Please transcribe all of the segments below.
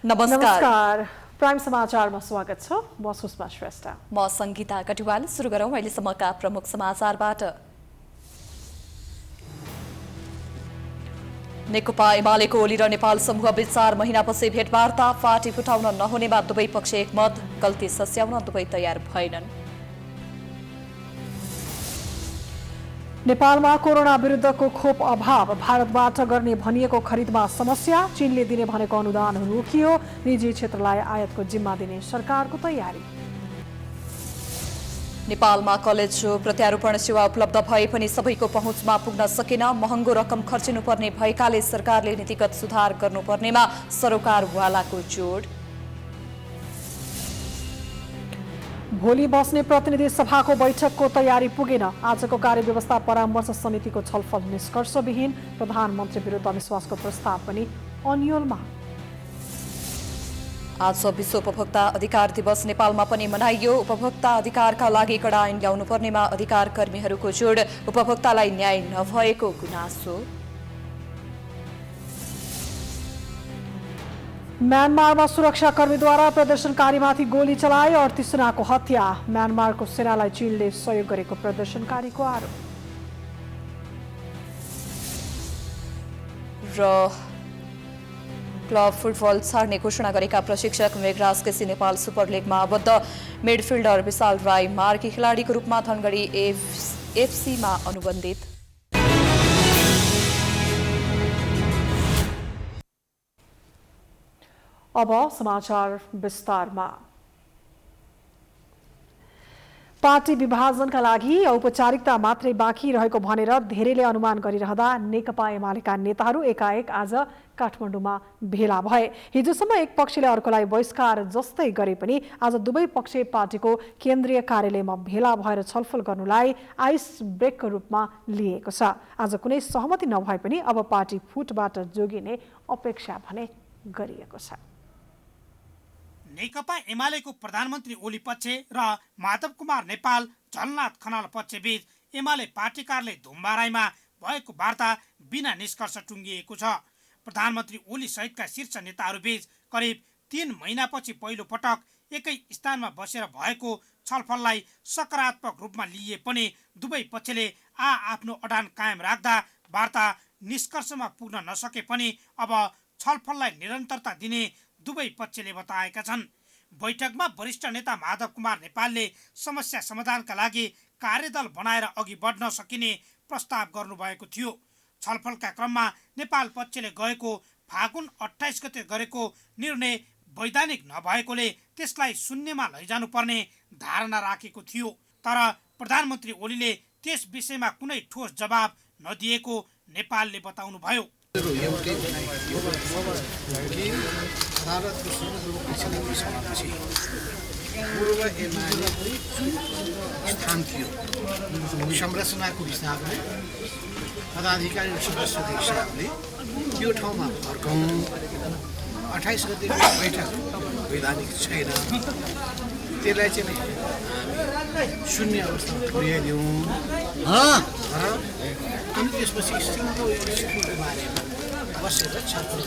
नमस्कार प्राइम समाचारमा स्वागत छ। म सुषमा श्रेष्ठ। म संगीता कटुवाल। सुरु गरौं अहिलेसम्मका प्रमुख समाचारबाट। नेकपा एमालेको ओली र नेपाल समूह बीच 4 महिनापछि भेटवार्ता। पार्टी फुटाउन नहुनेमा दुवै पक्ष एकमत। गल्ती सच्याउन दुवै तयार भएनन्। नेपालमा कोरोना विरुद्धको खोप अभाव। भारतबाट गर्ने भनिएको खरिदमा समस्या। चीनले दिने भनेको अनुदान रोकियो। निजी क्षेत्रलाई आयातको जिम्मा दिने सरकारको तयारी। नेपालमा कलेज प्रत्यारोपण सेवा उपलब्ध भए पनि सबैको पहुँचमा पुग्न सकेन। महँगो रकम खर्चिनुपर्ने भएकाले सरकारले नीतिगत सुधार गर्नुपर्नेमा सरोकारवालाको जोड। भोलि बस्ने प्रतिनिधि सभाको बैठकको तयारी पुगेन। आजको कार्यव्यवस्था परामर्श समितिको छलफल निष्कर्षविहीन। प्रधानमन्त्री विरुद्ध अविश्वासको प्रस्ताव पनि अन्यलमा। आज विश्व उपभोक्ता अधिकार दिवस नेपालमा पनि मनाइयो। उपभोक्ता अधिकारका लागि कडा ऐन ल्याउनु पर्नेमा अधिकार कर्मीहरूको जोड। उपभोक्तालाई न्याय नभएको गुनासो। म्यानमारमा सुरक्षाकर्मीद्वारा प्रदर्शनकारीमाथि गोली चलाए। 38 जनाको हत्या। म्यानमारको सेनालाई चीनले सहयोग गरेको प्रदर्शनकारीको आरोप। र क्लब फुटबल छाड्ने घोषणा गरेका प्रशिक्षक मेघराज केसी नेपाल सुपर लिगमा आबद्ध। मिडफिल्डर विशाल राई मार्की खेलाडीको रूपमा धनगढी एफसीमा अनुबन्धित। अब समाचार विस्तारमा। पार्टी विभाजनका लागि औपचारिकता मात्रै बाँकी रहेको भनेर धेरैले अनुमान गरिरहँदा नेकपा एमालेका नेताहरू एकाएक आज काठमाडौँमा भेला भए। हिजोसम्म एक पक्षले अर्कोलाई बहिष्कार जस्तै गरे पनि आज दुवै पक्ष पार्टीको केन्द्रीय कार्यालयमा भेला भएर छलफल गर्नुलाई आइस ब्रेकको रूपमा लिएको छ। आज कुनै सहमति नभए पनि अब पार्टी फुटबाट जोगिने अपेक्षा भने गरिएको छ। नेकपा एमालेको प्रधानमन्त्री ओली पक्ष र माधव कुमार नेपाल झलनाथ खनाल पक्ष बीच एमाले पार्टी कार्यालय धुम्बाराईमा भएको वार्ता बिना निष्कर्ष टुङ्गिएको छ। प्रधानमन्त्री ओली सहितका शीर्ष नेताहरूबीच करिब 3 महिनापछि पहिलो पटक एकै स्थानमा बसेर भएको छलफललाई सकारात्मक रूपमा लिए पनि दुवै पक्षले आफ्नो अडान कायम राख्दा वार्ता निष्कर्षमा पुग्न नसके पनि अब छलफललाई निरन्तरता दिने दुवै पक्षले बताएका छन्। बैठकमा वरिष्ठ नेता माधव कुमार नेपालले समस्या समाधानका लागि कार्यदल बनाएर अघि बढ्न सकिने प्रस्ताव गर्नुभएको थियो। छलफलका क्रममा नेपाल पक्षले गएको फागुन 28 गते गरेको निर्णय वैधानिक नभएकोले त्यसलाई शून्यमा लैजानुपर्ने धारणा राखेको थियो। तर प्रधानमन्त्री ओलीले त्यस विषयमा कुनै ठोस जवाब नदिएको नेपालले बताउनुभयो। पूर्व एमाले स्थान थियो संरचनाको हिसाबले पदाधिकारी सदस्यको हिसाबले त्यो ठाउँमा फर्कौँ। 28 गतेको बैठक वैधानिक छैन, त्यसलाई चाहिँ हामी शून्य अवस्थामा पुर्याइदिउँ अनि त्यसपछि सिक्नुको बारेमा बसेर छलफल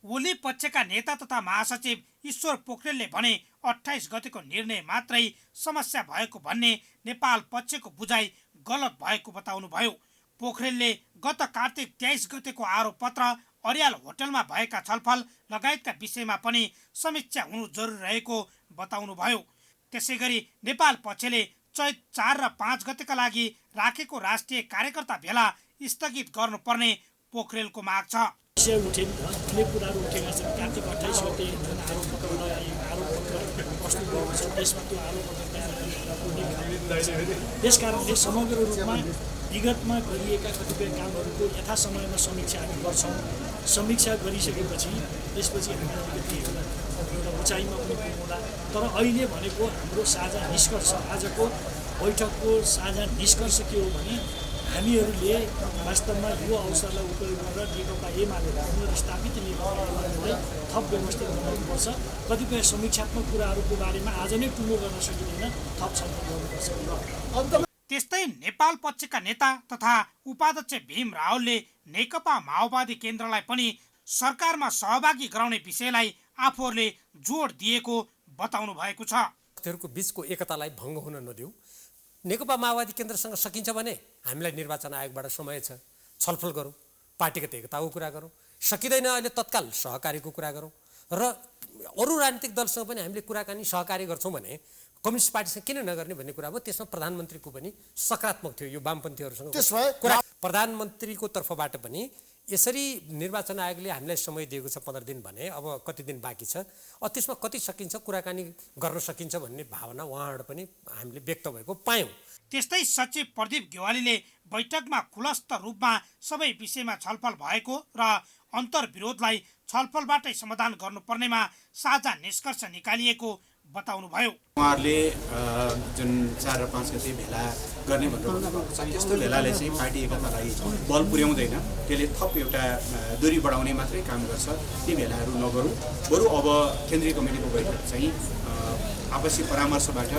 ओली पक्षका नेता तथा महासचिव ईश्वर पोखरेलले भने 28 गतेको निर्णय मात्रै समस्या भएको भन्ने नेपाल पक्षको बुझाइ गलत भएको बताउनुभयो। पोखरेलले गत कार्तिक 23 गतेको आरोप पत्र, अर्याल होटलमा भएका छलफल लगायतका विषयमा पनि समीक्षा हुनु जरुरी रहेको बताउनुभयो। त्यसैगरी नेपाल पक्षले चैत 4 र 5 गतेका लागि राखेको राष्ट्रिय कार्यकर्ता भेला स्थगित गर्नुपर्ने पोखरेलको माग छ। अनेक कुराहरू उठेका छन्। कार्तिक 28 गते जुन आरोपपत्र प्रस्तुत भएको छ त्यसमा त्यो आरोपपत्र त्यसकारणले समग्र रूपमा विगतमा गरिएका कतिपय कामहरूको यथा समयमा समीक्षा हामी गर्छौँ। समीक्षा गरिसकेपछि त्यसपछि हामी एउटा उचाइमा पनि पुग्नुला। तर अहिले भनेको हाम्रो साझा निष्कर्ष, आजको बैठकको साझा निष्कर्ष के हो भने हामीहरूले वास्तवमा यो अवसरलाई उपयोग गरेर नेकपा एमालेलाई पुनर्स्थापित नेकपा एमालेलाई थप व्यवस्थित बनाउनुपर्छ। कतिपय समीक्षात्मक कुराहरूको बारेमा आज नै टुङ्गो गर्न सकिँदैन, थप छलफल गर्नुपर्छ। त्यस्तै नेपाल पक्षका नेता तथा उपाध्यक्ष भीम रावलले नेकपा माओवादी केन्द्रलाई पनि सरकारमा सहभागी गराउने विषयलाई आफूहरूले जोड दिएको बताउनु भएको छ। त्यसको बीचको एकतालाई भङ्ग हुन नदिऊ। नेकपा माओवादी केन्द्रसँग सकिन्छ भने हामीलाई निर्वाचन आयोगबाट समय छ, छलफल गरौँ, पार्टीगत एकताको कुरा गरौँ। सकिँदैन अहिले तत्काल सहकारीको कुरा गरौँ र अरू राजनीतिक दलसँग पनि हामीले कुराकानी सहकारी गर्छौँ भने कम्युनिस्ट पार्टीसँग किन नगर्ने भन्ने कुरा हो। त्यसमा प्रधानमन्त्रीको पनि सकारात्मक थियो यो वामपन्थीहरूसँग कुरा। प्रधानमन्त्रीको तर्फबाट पनि यसरी निर्वाचन आयोगले हामीलाई समय दिएको छ 15 दिन भने अब कति दिन बाँकी छ, त्यसमा कति सकिन्छ कुराकानी गर्न सकिन्छ भन्ने भावना उहाँबाट पनि हामीले व्यक्त भएको पायौँ। त्यस्तै सचिव प्रदीप गेवालीले बैठकमा खुलस्त रूपमा सबै विषयमा छलफल भएको र अन्तर्विरोधलाई छलफलबाटै समाधान गर्नुपर्नेमा साझा निष्कर्ष निकालिएको बताउनुभयो। उहाँहरूले जुन 4 र 5 गते भेला गर्ने भनेर भन्नुभएको छ, त्यस्तो भेलाले चाहिँ पार्टी एकतालाई बल पुर्याउँदैन, त्यसले थप एउटा दूरी बढाउने मात्रै काम गर्छ। ती भेलाहरू नगरौँ, बरु अब केन्द्रीय कमिटीको बैठक चाहिँ आपसी परामर्शबाट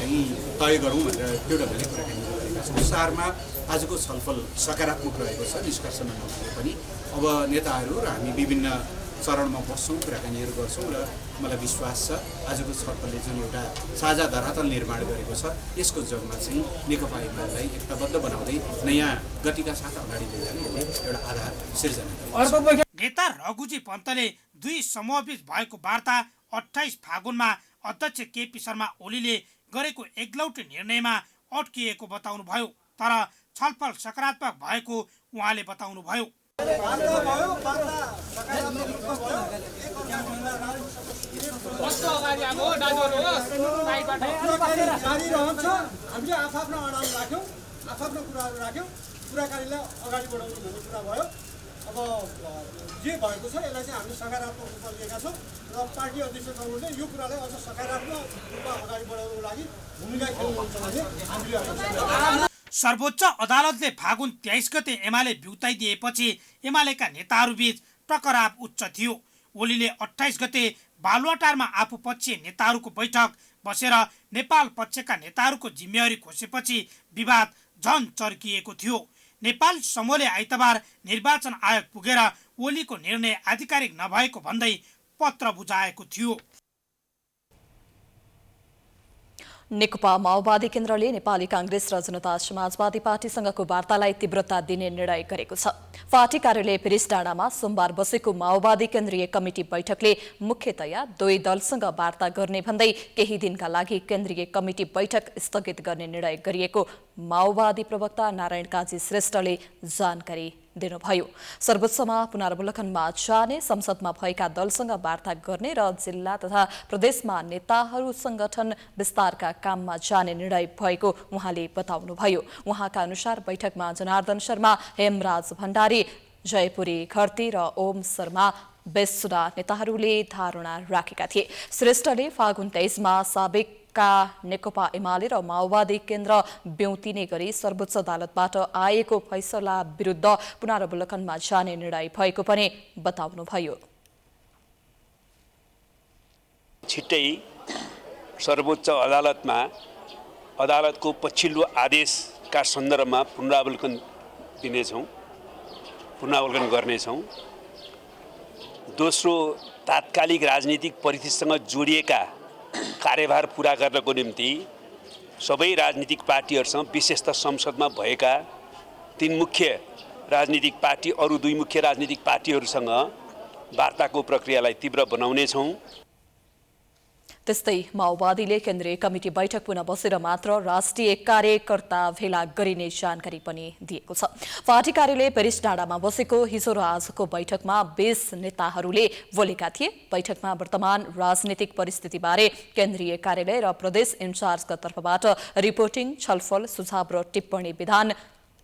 चाहिँ तय गरौँ भनेर त्यो ढङ्गले कुराकानी गरेका छौँ। सारमा आजको छलफल सकारात्मक रहेको छ, निष्कर्षमा नभए पनि अब नेताहरू र हामी विभिन्न चरणमा बस्छौँ, कुराकानीहरू गर्छौँ र मलाई विश्वास छ आजको छलफलले जुन एउटा साझा धरातल निर्माण गरेको छ यसको जगमा चाहिँ नेकपा एमालेलाई एकताबद्ध बनाउँदै नयाँ गतिका साथ अगाडि लैजाने एउटा आधार सिर्जना गर्छ। नेता रघुजी पन्तले दुई समूहबीच भएको वार्ता 28 फागुनमा अध्यक्ष केपी शर्मा ओलीले गरेको एकलौटी निर्णयमा अड्किएको बताउनुभयो। तर छलफल सकारात्मक भएको उहाँले बताउनुभयो। हामीले आफ्नो अडान राख्यौँ, आफ्नो कुराहरू राख्यौँ, कुराकानीलाई अगाडि बढाउनु भन्ने कुरा भयो। अब जे भएको छ यसलाई चाहिँ हामीले सकारात्मक रूपमा लिएका छौँ र पार्टी अध्यक्ष तरुणले यो कुरालाई अझ सकारात्मक रूपमा अगाडि बढाउनुको लागि भूमिका खेल्नुहुन्छ भने हामीले सर्वोच्च अदालतले फागुन 23 गते एमाले बिउताइदिएपछि एमालेका नेताहरूबीच टकराव उच्च थियो। ओलीले 28 गते बालुवाटारमा आफू पक्षीय नेताहरूको बैठक बसेर नेपाल पक्षका नेताहरूको जिम्मेवारी खोसेपछि विवाद झन चर्किएको थियो। नेपाल समूहले आइतबार निर्वाचन आयोग पुगेर ओलीको निर्णय आधिकारिक नभएको भन्दै पत्र बुझाएको थियो। नेकपा माओवादी केन्द्रले नेपाली कांग्रेस र जनता समाजवादी पार्टीसँगको वार्तालाई तीव्रता दिने निर्णय गरेको छ। पार्टी कार्यालय पेरिसडाँडामा सोमबार बसेको माओवादी केन्द्रीय कमिटी बैठकले मुख्यतया दुई दलसँग वार्ता गर्ने भन्दै केही दिनका लागि केन्द्रीय कमिटी बैठक स्थगित गर्ने निर्णय गरिएको माओवादी प्रवक्ता नारायण काजी श्रेष्ठले जानकारी दिनुभयो। सर्वोच्चमा पुनर्वलोकनमा जाने, संसदमा भएका दलसँग वार्ता गर्ने र जिल्ला तथा प्रदेशमा नेताहरू संगठन विस्तारका काममा जाने निर्णय भएको उहाँले बताउनुभयो। उहाँका अनुसार बैठकमा जनार्दन शर्मा, हेमराज भण्डारी, जयपुरी घरती र ओम शर्मा बेसुरा नेताहरूले धारणा राखेका थिए। श्रेष्ठले फागुन 23 मा साबिक नेकपा एमाले र माओवादी केन्द्र ब्यौतिने गरी सर्वोच्च अदालतबाट आएको फैसला विरुद्ध पुनर्वलोकनमा जाने निर्णय भएको पनि बताउनुभयो। छिट्टै सर्वोच्च अदालतमा अदालतको पछिल्लो आदेशका सन्दर्भमा पुनरावलोकन गर्नेछौँ। दोस्रो, तात्कालिक राजनीतिक परिस्थितिसँग जोडिएका कार्यभार पूरा गर्नको निम्ति सबै राजनीतिक पार्टीहरूसँग, विशेषतः संसदमा भएका 3 मुख्य राजनीतिक पार्टी, अरू 2 मुख्य राजनीतिक पार्टीहरूसँग वार्ताको प्रक्रियालाई तीव्र बनाउनेछौँ। त्यस्तै माओवादीले केन्द्रीय कमिटी बैठक पुनः बसेर मात्र राष्ट्रिय कार्यकर्ता भेला गरिने जानकारी पनि दिएको छ। पार्टी कार्यालय पेरिसडाँडामा बसेको हिजो र आजको बैठकमा 20 नेताहरूले बोलेका थिए। बैठकमा वर्तमान राजनीतिक परिस्थितिबारे केन्द्रीय कार्यालय र प्रदेश इन्चार्जका तर्फबाट रिपोर्टिङ, छलफल, सुझाव र टिप्पणी, विधान,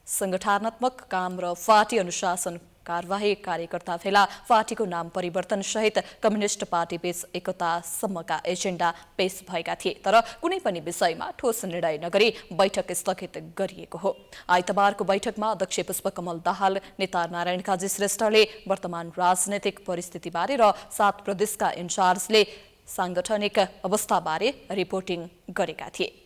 संगठनात्मक काम र पार्टी अनुशासन कार्यवाही, कार्यकर्ता भेला, पार्टीको नाम परिवर्तन सहित कम्युनिस्ट पार्टी बीच एकतासम्मका एजेन्डा पेश भएका थिए। तर कुनै पनि विषयमा ठोस निर्णय नगरी बैठक स्थगित गरिएको हो। आइतबारको बैठकमा अध्यक्ष पुष्पकमल दाहाल, नेता नारायण काजी श्रेष्ठले वर्तमान राजनैतिक परिस्थितिबारे र 7 प्रदेशका इन्चार्जले सांगठनिक अवस्थाबारे रिपोर्टिङ गरेका थिए।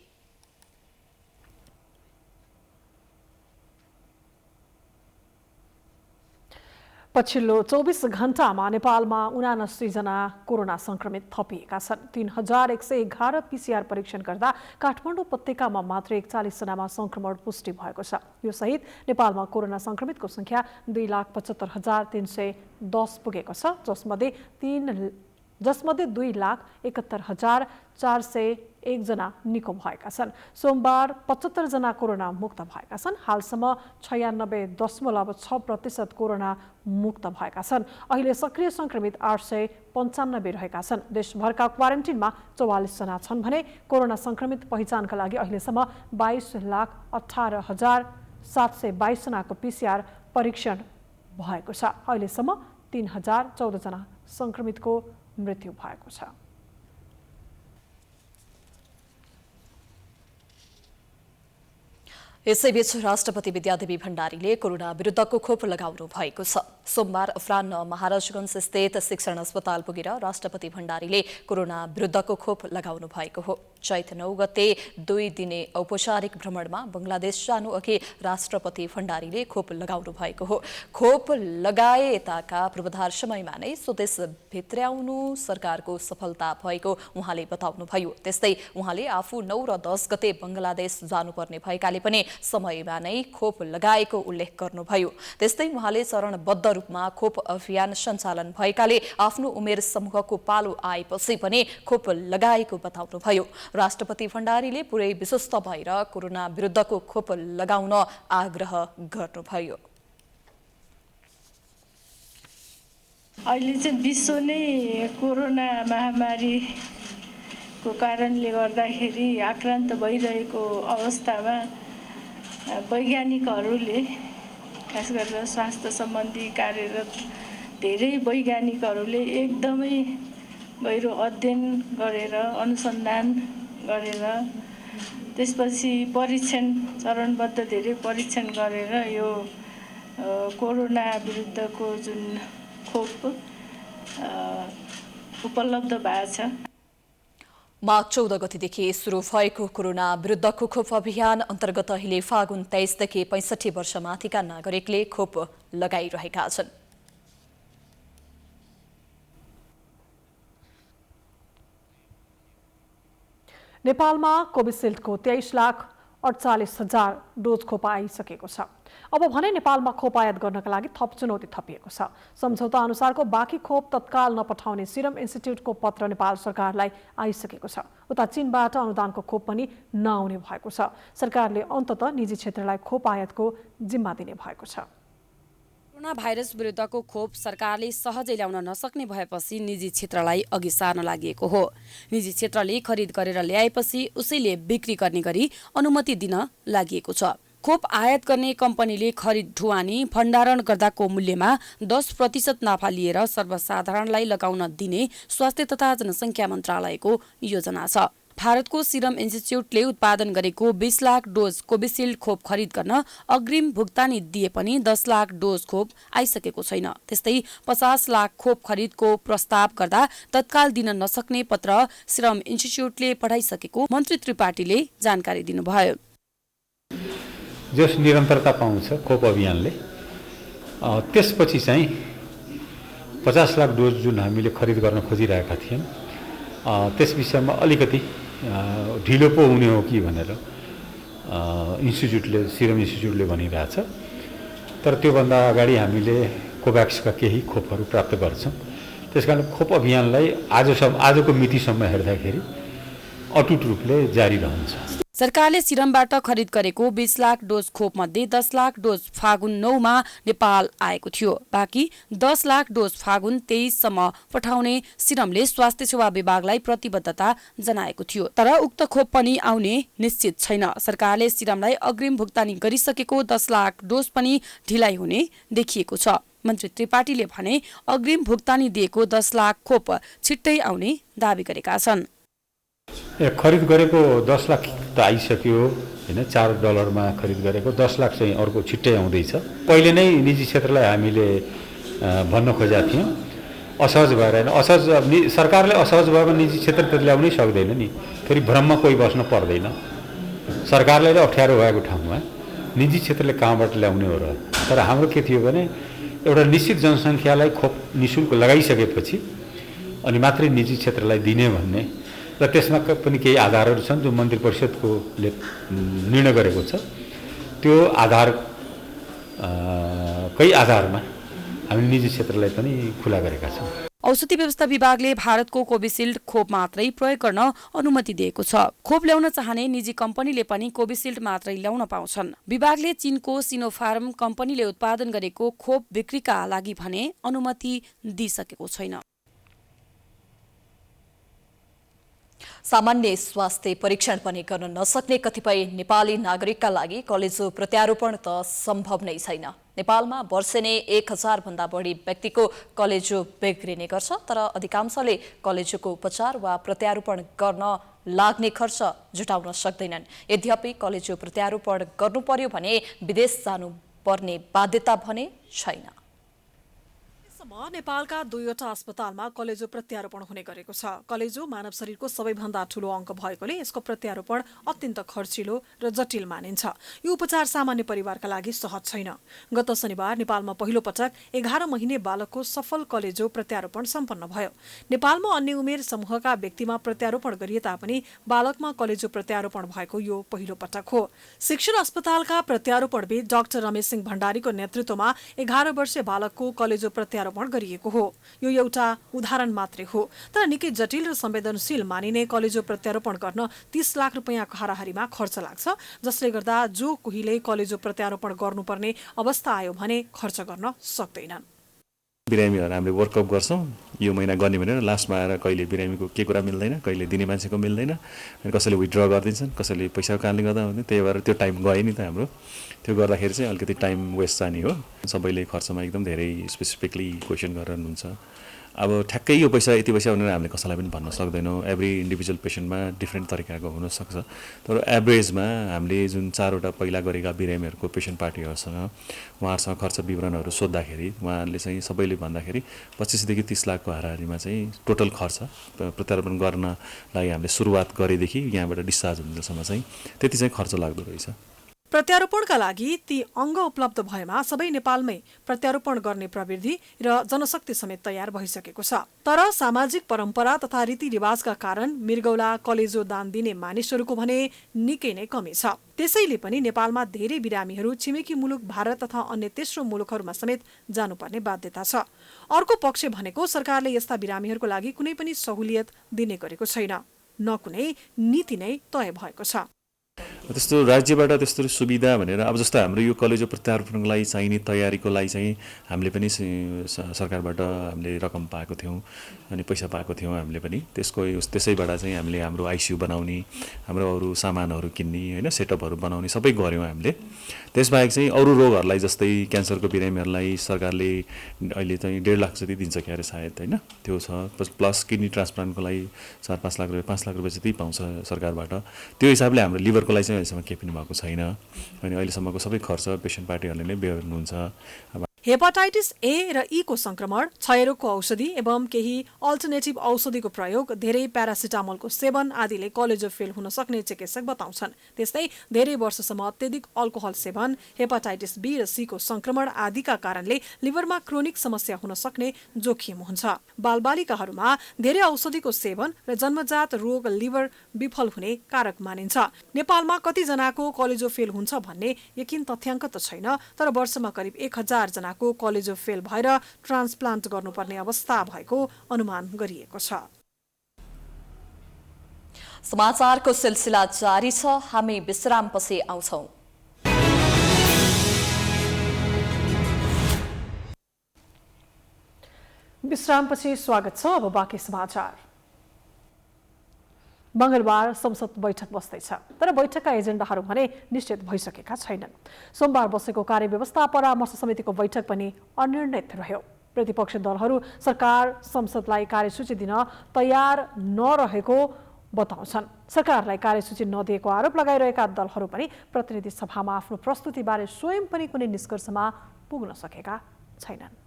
पछिल्लो 24 घण्टामा नेपालमा 79 जना कोरोना संक्रमित थपिएका छन्। 3111 PCR परीक्षण गर्दा काठमाडौँ उपत्यकामा मात्र 41 जनामा संक्रमण पुष्टि भएको छ। यो सहित नेपालमा कोरोना संक्रमितको संख्या 2,75,310 पुगेको छ, जसमध्ये 2,71,401 जना निको भएका छन्। सोमबार 75 जना कोरोना मुक्त भएका छन्। हालसम्म 96.6% कोरोना मुक्त भएका छन्। अहिले सक्रिय संक्रमित 895 रहेका छन्। देशभरका क्वारेन्टिनमा 44 जना छन् भने कोरोना संक्रमित पहिचानका लागि अहिलेसम्म 22,18,722 जनाको PCR परीक्षण भएको छ। अहिलेसम्म 3,014 जना संक्रमितको मृत्यु भएको छ। यसैबीच राष्ट्रपति विद्यादेवी भण्डारीले कोरोना विरुद्धको खोप लगाउनु भएको छ। सोमबार अपराह्न महाराजगञ्ज स्थित शिक्षण अस्पताल पुगेर राष्ट्रपति भण्डारीले कोरोना विरुद्धको खोप लगाउनु भएको हो। चैत 9 गते 2 दिने औपचारिक भ्रमणमा बंगलादेश जानु अघि राष्ट्रपति भण्डारीले खोप लगाउनु भएको हो। खोप लगाए यताका पूर्वाधार समयमा नै स्वदेश भित्र्याउनु सरकारको सफलता भएको उहाँले बताउनुभयो। त्यस्तै उहाँले आफू 9 र 10 गते बंगलादेश जानुपर्ने भएकाले पनि समयमा नै खोप लगाएको उल्लेख गर्नुभयो। त्यस्तै उहाँले चरणबद्ध रूपमा खोप अभियान सञ्चालन भएकाले आफ्नो उमेर समूहको पालो आएपछि पनि खोप लगाएको बताउनुभयो। राष्ट्रपति भण्डारीले पुरै विश्वस्त भएर कोरोना विरुद्धको खोप लगाउन आग्रह गर्नुभयो। अहिले चाहिँ विश्व नै कोरोना महामारीको कारणले गर्दाखेरि आक्रान्त भइरहेको अवस्थामा वैज्ञानिकहरूले खास गरेर स्वास्थ्य सम्बन्धी कार्यरत धेरै वैज्ञानिकहरूले एकदमै गहिरो अध्ययन गरेर अनुसन्धान गरेर त्यसपछि परीक्षण चरणबद्ध धेरै परीक्षण गरेर यो कोरोना विरुद्धको जुन खोप उपलब्ध भएको छ। माघ 14 गतेदेखि सुरु भएको कोरोना विरुद्धको खोप अभियान अन्तर्गत अहिले फागुन 23 देखि 65 वर्षमाथिका नागरिकले खोप लगाइरहेका छन्। नेपालमा कोभिसिल्डको 23,48,000 डोज खोप आइसकेको छ। अब भने नेपालमा खोप आयात गर्नका लागि थप चुनौती थपिएको छ। सम्झौता अनुसारको बाँकी खोप तत्काल नपठाउने सिरम इन्स्टिट्युटको पत्र नेपाल सरकारलाई आइसकेको छ। उता चीनबाट अनुदानको खोप पनि नआउने भएको छ। सरकारले अन्ततः निजी क्षेत्रलाई खोप आयातको जिम्मा दिने भएको छ। कोरोना भाइरस विरुद्धको खोप सरकारले सहजै ल्याउन नसक्ने भएपछि निजी क्षेत्रलाई अघि सार्न लागि हो। निजी क्षेत्रले खरिद गरेर ल्याएपछि उसैले बिक्री गर्ने गरी अनुमति दिन लागि छ। खोप आयात गर्ने कम्पनीले खरिद ढुवानी भण्डारण गर्दाको मूल्यमा 10% नाफा लिएर सर्वसाधारणलाई लगाउन दिने स्वास्थ्य तथा जनसङ्ख्या मन्त्रालयको योजना छ। भारतको सिरम इन्स्टिच्युटले उत्पादन गरेको 20 लाख डोज कोभिसिल्ड खोप खरिद गर्न अग्रिम भुक्तानी दिए पनि 10 लाख डोज खोप आइसकेको छैन। त्यस्तै 50 लाख खोप खरिदको प्रस्ताव गर्दा तत्काल दिन नसक्ने पत्र सिरम इन्स्टिच्युटले पठाइसकेको मन्त्री त्रिपाठीले जानकारी दिनुभयो। जस निरन्तरता पाउँछ खोप अभियानले, त्यसपछि चाहिँ 50 लाख डोज जुन हामीले खरिद गर्न खोजिरहेका थियौँ त्यस विषयमा अलिकति ढिलो पो हुने हो कि भनेर सिरम इन्स्टिच्युटले भनिरहेछ। तर त्योभन्दा अगाडि हामीले कोभ्याक्सका केही खोपहरू प्राप्त गर्छौँ। त्यसकारण खोप अभियानलाई आजको मितिसम्म हेर्दाखेरि अटुट रूपले जारी रहन्छ। सरकारले सिरमबाट खरिद गरेको 20 लाख डोज खोप मध्ये 10 लाख डोज फागुन 9 मा नेपाल आएको थियो। बाँकी 10 लाख डोज फागुन 23 सम्म पठाउने सिरमले स्वास्थ्य सेवा विभागलाई प्रतिबद्धता जनाएको थियो। तर उक्त खोप पनि आउने निश्चित छैन। सरकारले सिरमलाई अग्रिम भुक्तानी गरिसकेको 10 लाख डोज पनि ढिलाइ हुने देखिएको छ। मन्त्री त्रिपाठीले भने अग्रिम भुक्तानी दिएको 10 लाख खोप छिट्टै आउने दावी गरेका छन्। खरिद गरेको 10 लाख त आइसक्यो हैन, $4 खरिद गरेको 10 लाख चाहिँ अर्को छिट्टै आउँदैछ। पहिले नै निजी क्षेत्रलाई हामीले भन्न खोजेका थियौँ असहज भएर हैन, सरकारले असहज भएमा निजी क्षेत्र त ल्याउनै सक्दैन नि। फेरि भ्रममा कोही बस्न पर्दैन। सरकारलाई अप्ठ्यारो भएको ठाउँमा निजी क्षेत्रले कहाँबाट ल्याउने हो र। तर हाम्रो के थियो भने एउटा निश्चित जनसङ्ख्यालाई खोप निःशुल्क लगाइसकेपछि अनि मात्रै निजी क्षेत्रलाई दिने भन्ने र त्यसमा पनि केही आधारहरू छन् जो मन्त्री परिषदले निर्णय गरेको छ। त्यो आधारमा हामी निजी क्षेत्रलाई पनि खुला गरेका छौँ। औषधि व्यवस्था विभागले भारतको कोभिसिल्ड खोप मात्रै प्रयोग गर्न अनुमति दिएको छ। खोप ल्याउन चाहने निजी कम्पनीले पनि कोभिसिल्ड मात्रै ल्याउन पाउँछन्। विभागले चीनको सिनोफार्म कम्पनीले उत्पादन गरेको खोप बिक्रीका लागि भने अनुमति दिइसकेको छैन। सामान्य स्वास्थ्य परीक्षण पनि गर्न नसक्ने कतिपय नेपाली नागरिकका लागि कलेजो प्रत्यारोपण त सम्भव नै छैन। नेपालमा वर्षेनै 1000 भन्दा बढी व्यक्तिको कलेजो बिग्रिने गर्छ, तर अधिकांशले कलेजोको उपचार वा प्रत्यारोपण गर्न लाग्ने खर्च जुटाउन सक्दैनन्। यद्यपि कलेजो प्रत्यारोपण गर्नु पर्यो भने विदेश जानुपर्ने बाध्यता भने छैन। नेपालका 2वटा अस्पतालमा कलेजो प्रत्यारोपण हुने गरेको छ। कलेजो मानव शरीरको सबैभन्दा ठूलो अङ्ग भएकोले यसको प्रत्यारोपण अत्यन्त खर्चिलो र जटिल मानिन्छ। यो उपचार सामान्य परिवारका लागि सहज छैन। गत शनिबार नेपालमा पहिलो पटक 11 महिने बालकको सफल कलेजो प्रत्यारोपण सम्पन्न भयो। नेपालमा अन्य उमेर समूहका व्यक्तिमा प्रत्यारोपण गरिए तापनि बालकमा कलेजो प्रत्यारोपण भएको यो पहिलो पटक हो। शिक्षण अस्पतालका प्रत्यारोपणविद डाक्टर रमेश सिंह भण्डारीको नेतृत्वमा 11 वर्षीय बालकको कलेजो प्रत्यारोपण गरिएको हो। यो एउटा उदाहरण मात्रै हो, तर निकै जटिल र संवेदनशील मानिने कलेजो प्रत्यारोपण गर्न 30 लाख रुपैयाँको हाराहारीमा खर्च लाग्छ, जसले गर्दा जो कोहीले कलेजो प्रत्यारोपण गर्नुपर्ने अवस्था आयो भने खर्च गर्न सक्दैनन्। बिरामीहरू हामीले वर्कअप गर्छौँ, यो महिना गर्ने भनेर लास्टमा आएर कहिले बिरामीको के कुरा मिल्दैन, कहिले दिने मान्छेको मिल्दैन, कसैले विथड्र गरिदिन्छन्, कसैले पैसाको कारणले गर्दा हुँदैन। त्यही भएर त्यो टाइम गयो नि त हाम्रो। त्यो गर्दाखेरि चाहिँ अलिकति टाइम वेस्ट जाने हो। सबैले खर्चमा एकदम धेरै स्पेसिफिकली क्वेसन गरेर हुन्छ। अब ठ्याक्कै यो पैसा यति पैसा भनेर हामीले कसैलाई पनि भन्न सक्दैनौँ। एभ्री इन्डिभिजुअल पेसेन्टमा डिफ्रेन्ट तरिकाको हुनसक्छ, तर एभरेजमा हामीले जुन 4वटा पहिला गरेका बिरामीहरूको पेसेन्ट पार्टीहरूसँग उहाँहरूसँग खर्च विवरणहरू सोद्धाखेरि उहाँहरूले चाहिँ सबैले भन्दाखेरि 25 देखि 30 लाखको हाराहारीमा चाहिँ टोटल खर्च प्रत्यारोपण गर्नलाई हामीले सुरुवात गरेदेखि यहाँबाट डिस्चार्ज हुनेसम्म चाहिँ त्यति चाहिँ खर्च लाग्दो रहेछ। प्रत्यारोपणका लागि ती अङ्ग उपलब्ध भएमा सबै नेपालमै प्रत्यारोपण गर्ने प्रवृत्ति र जनशक्ति समेत तयार भइसकेको छ। तर सामाजिक परम्परा तथा रीतिरिवाजका कारण मृगौला कलेजो दान दिने मानिसहरूको भने निकै नै कमी छ। त्यसैले पनि नेपालमा धेरै बिरामीहरू छिमेकी मुलुक भारत तथा अन्य तेस्रो मुलुकहरूमा समेत जानुपर्ने बाध्यता छ। अर्को पक्ष भनेको सरकारले यस्ता बिरामीहरूको लागि कुनै पनि सहुलियत दिने गरेको छैन, न कुनै नीति नै तय भएको छ। त्यस्तो राज्यबाट त्यस्तो सुविधा भनेर अब जस्तो हाम्रो यो कलेजो प्रत्यारोपणको लागि चाहिने तयारीको लागि चाहिँ हामीले पनि सरकारबाट हामीले रकम पाएको थियौँ अनि पैसा पाएको थियौँ। हामीले पनि त्यसैबाट चाहिँ हामीले हाम्रो आइसियु बनाउने, हाम्रो अरू सामानहरू किन्ने, होइन, सेटअपहरू बनाउने सबै गऱ्यौँ हामीले। त्यसबाहेक चाहिँ अरू रोगहरूलाई जस्तै क्यान्सरको बिरामीहरूलाई सरकारले अहिले चाहिँ 1.5 लाख जति दिन्छ क्यारे सायद, होइन, त्यो छ। प्लस किडनी ट्रान्सप्लान्टको लागि 4-5 लाख रुपियाँ 5 लाख रुपियाँ जति पाउँछ सरकारबाट। त्यो हिसाबले हाम्रो लिभरको लागि चाहिँ अहिलेसम्म केही पनि भएको छैन अनि अहिलेसम्मको सबै खर्च पेसेन्ट पार्टीहरूले नै बेहोर्नुहुन्छ। हेपाटाइटिस ए र ई को संक्रमण, क्षयरोगको औषधि एवं केही अल्टरनेटिभ औषधिको प्रयोग, धेरै प्यारासिटामोलको सेवन आदिले कलेजो फेल हुन सक्ने चिकित्सक बताउँछन्। त्यस्तै धेरै वर्षसम्म अत्यधिक अल्कोहल सेवन, हेपाटाइटिस बी र सी को संक्रमण आदिका कारणले लिभरमा क्रोनिक समस्या हुन सक्ने जोखिम हुन्छ। बालबालिकाहरूमा धेरै औषधिको सेवन र जन्मजात रोग लिभर विफल हुने कारक मानिन्छ। नेपालमा कतिजनाको कलेजो फेल हुन्छ भन्ने यकिन तथ्याङ्क त छैन, तर वर्षमा करिब 1000 जना को कलेजो फेल भएर ट्रान्सप्लान्ट गर्नुपर्ने अवस्था भएको अनुमान गरिएको छ। समाचारको सिलसिला जारी छ, हामी विश्रामपछि आउँछौं। विश्रामपछि स्वागत छ। अब बाँकी समाचार। मंगलबार संसद बैठक बस्दैछ, तर बैठकका एजेन्डाहरू भने निश्चित भइसकेका छैनन्। सोमबार बसेको कार्यव्यवस्था परामर्श समितिको बैठक पनि अनिर्णित रह्यो। प्रतिपक्षी दलहरू सरकार संसदलाई कार्यसूची दिन तयार नरहेको बताउँछन्। सरकारलाई कार्यसूची नदिएको आरोप लगाइरहेका दलहरू पनि प्रतिनिधि सभामा आफ्नो प्रस्तुतिबारे स्वयं पनि कुनै निष्कर्षमा पुग्न सकेका छैनन्।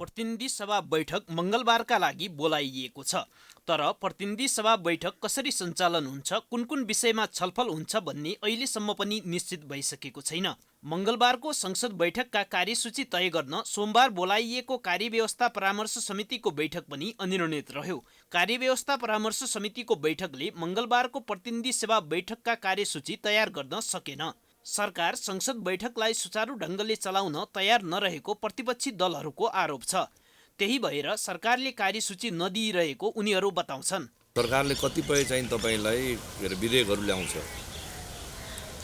प्रतिनिधि सभा बैठक मङ्गलबारका लागि बोलाइएको छ। तर प्रतिनिधि सभा बैठक कसरी सञ्चालन हुन्छ, कुन कुन विषयमा छलफल हुन्छ भन्ने अहिलेसम्म पनि निश्चित भइसकेको छैन। मङ्गलबारको संसद बैठकका कार्यसूची तय गर्न सोमबार बोलाइएको कार्यव्यवस्था परामर्श समितिको बैठक पनि अनिर्णित रह्यो। कार्यव्यवस्था परामर्श समितिको बैठकले मङ्गलबारको प्रतिनिधि सभा बैठकका कार्यसूची तयार गर्न सकेन। सरकार संसद बैठकलाई सुचारू ढङ्गले चलाउन तयार नरहेको प्रतिपक्षी दलहरूको आरोप छ। त्यही भएर सरकारले कार्यसूची नदिइरहेको उनीहरू बताउँछन्। सरकारले कतिपय चाहिँ तपाईँलाई विधेयकहरू ल्याउँछ,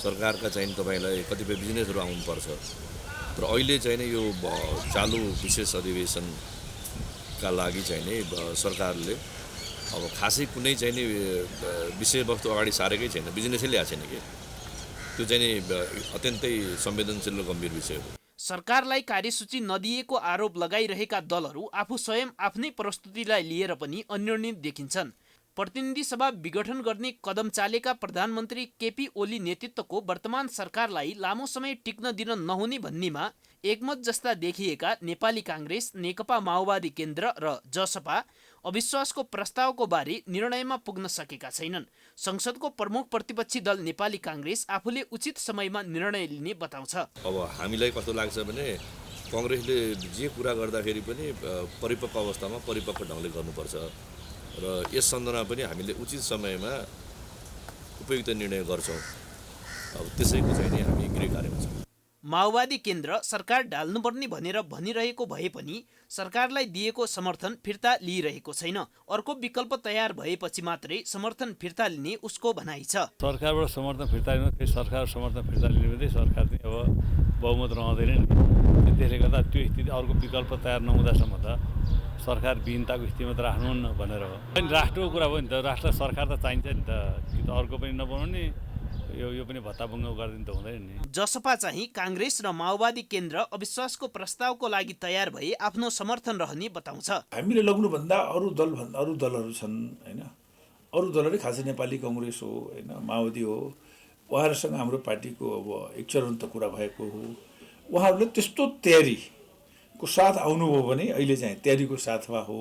सरकारका चाहिँ तपाईँलाई कतिपय बिजनेसहरू आउनुपर्छ, तर अहिले चाहिँ यो चालु विशेष अधिवेशनका लागि चाहिँ नि सरकारले अब खासै कुनै चाहिँ नि विषयवस्तु अगाडि सारेकै छैन, बिजनेसै ल्याएको छैन कि त्यो चाहिँ नि अत्यन्तै संवेदनशील र गम्भीर विषय हो। सरकारलाई कार्यसूची नदिएको आरोप लगाइरहेका दलहरू आफू स्वयं आफ्नै प्रस्तुतिलाई लिएर पनि अनिर्णित देखिन्छन्। प्रतिनिधि सभा विघटन गर्ने कदम चालेका प्रधानमन्त्री केपी ओली नेतृत्वको वर्तमान सरकारलाई लामो समय टिक्न दिन नहुने भन्नेमा एकमत जस्ता देखिएका नेपाली काङ्ग्रेस, नेकपा माओवादी केन्द्र र जसपा अविश्वासको प्रस्तावको बारे निर्णयमा पुग्न सकेका छैनन्। संसदको प्रमुख प्रतिपक्षी दल नेपाली काङ्ग्रेस आफूले उचित समयमा निर्णय लिने बताउँछ। अब हामीलाई कस्तो लाग्छ भने काङ्ग्रेसले जे कुरा गर्दाखेरि पनि परिपक्व अवस्थामा परिपक्व ढङ्गले गर्नुपर्छ र यस सन्दर्भमा पनि हामीले उचित समयमा उपयुक्त निर्णय गर्छौँ। अब त्यसैको चाहिँ नि हामी गृह कार्यमा छौँ। माओवादी केन्द्र सरकार ढाल्नुपर्ने भनेर भनिरहेको भए पनि सरकारलाई दिएको समर्थन फिर्ता लिइरहेको छैन। अर्को विकल्प तयार भएपछि मात्रै समर्थन फिर्ता लिने उसको भनाइ छ। सरकारबाट समर्थन फिर्ता लिनु, सरकार समर्थन फिर्ता लिने भने सरकार चाहिँ अब बहुमत रहँदैन नि। त्यसले गर्दा त्यो स्थिति अर्को विकल्प तयार नहुँदासम्म त सरकार विहीनताको स्थितिमा त राख्नु भनेर हो। राष्ट्रको कुरा भयो नि त, राष्ट्र सरकार त चाहिन्छ नि त, कि त अर्को पनि नबनाउने, यो पनि भत्ताभङ्ग गरिदिनु त हुँदैन नि। जसपा चाहिँ काङ्ग्रेस र माओवादी केन्द्र अविश्वासको प्रस्तावको लागि तयार भए आफ्नो समर्थन रहने बताउँछ। हामीले लग्नुभन्दा अरू दलहरू छन् होइन, अरू दलहरू खासै नेपाली काङ्ग्रेस हो होइन, माओवादी हो, उहाँहरूसँग हाम्रो पार्टीको अब एक चरण त कुरा भएको हो। उहाँहरूले त्यस्तो तयारीको साथ आउनुभयो भने अहिले चाहिँ तयारीको साथमा हो।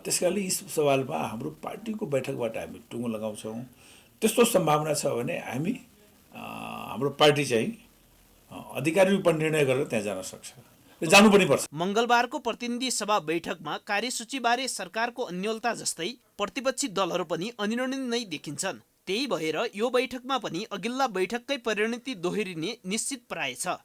त्यस कारणले यी सवालमा हाम्रो पार्टीको बैठकबाट हामी टुङ्गो लगाउँछौँ। त्यस्तो सम्भावना छ भने हामी हाम्रो पार्टी चाहिँ अधिकारी रूपमा निर्णय गरेर त्यहाँ जान सक्छ, जानु पनि पर्छ। मङ्गलबारको प्रतिनिधि सभा बैठकमा कार्यसूचीबारे सरकारको अन्योलता जस्तै प्रतिपक्षी दलहरू पनि अनिर्णित नै देखिन्छन्। त्यही भएर यो बैठकमा पनि अघिल्ला बैठककै परिणति दोहोरिने निश्चित प्राय छ।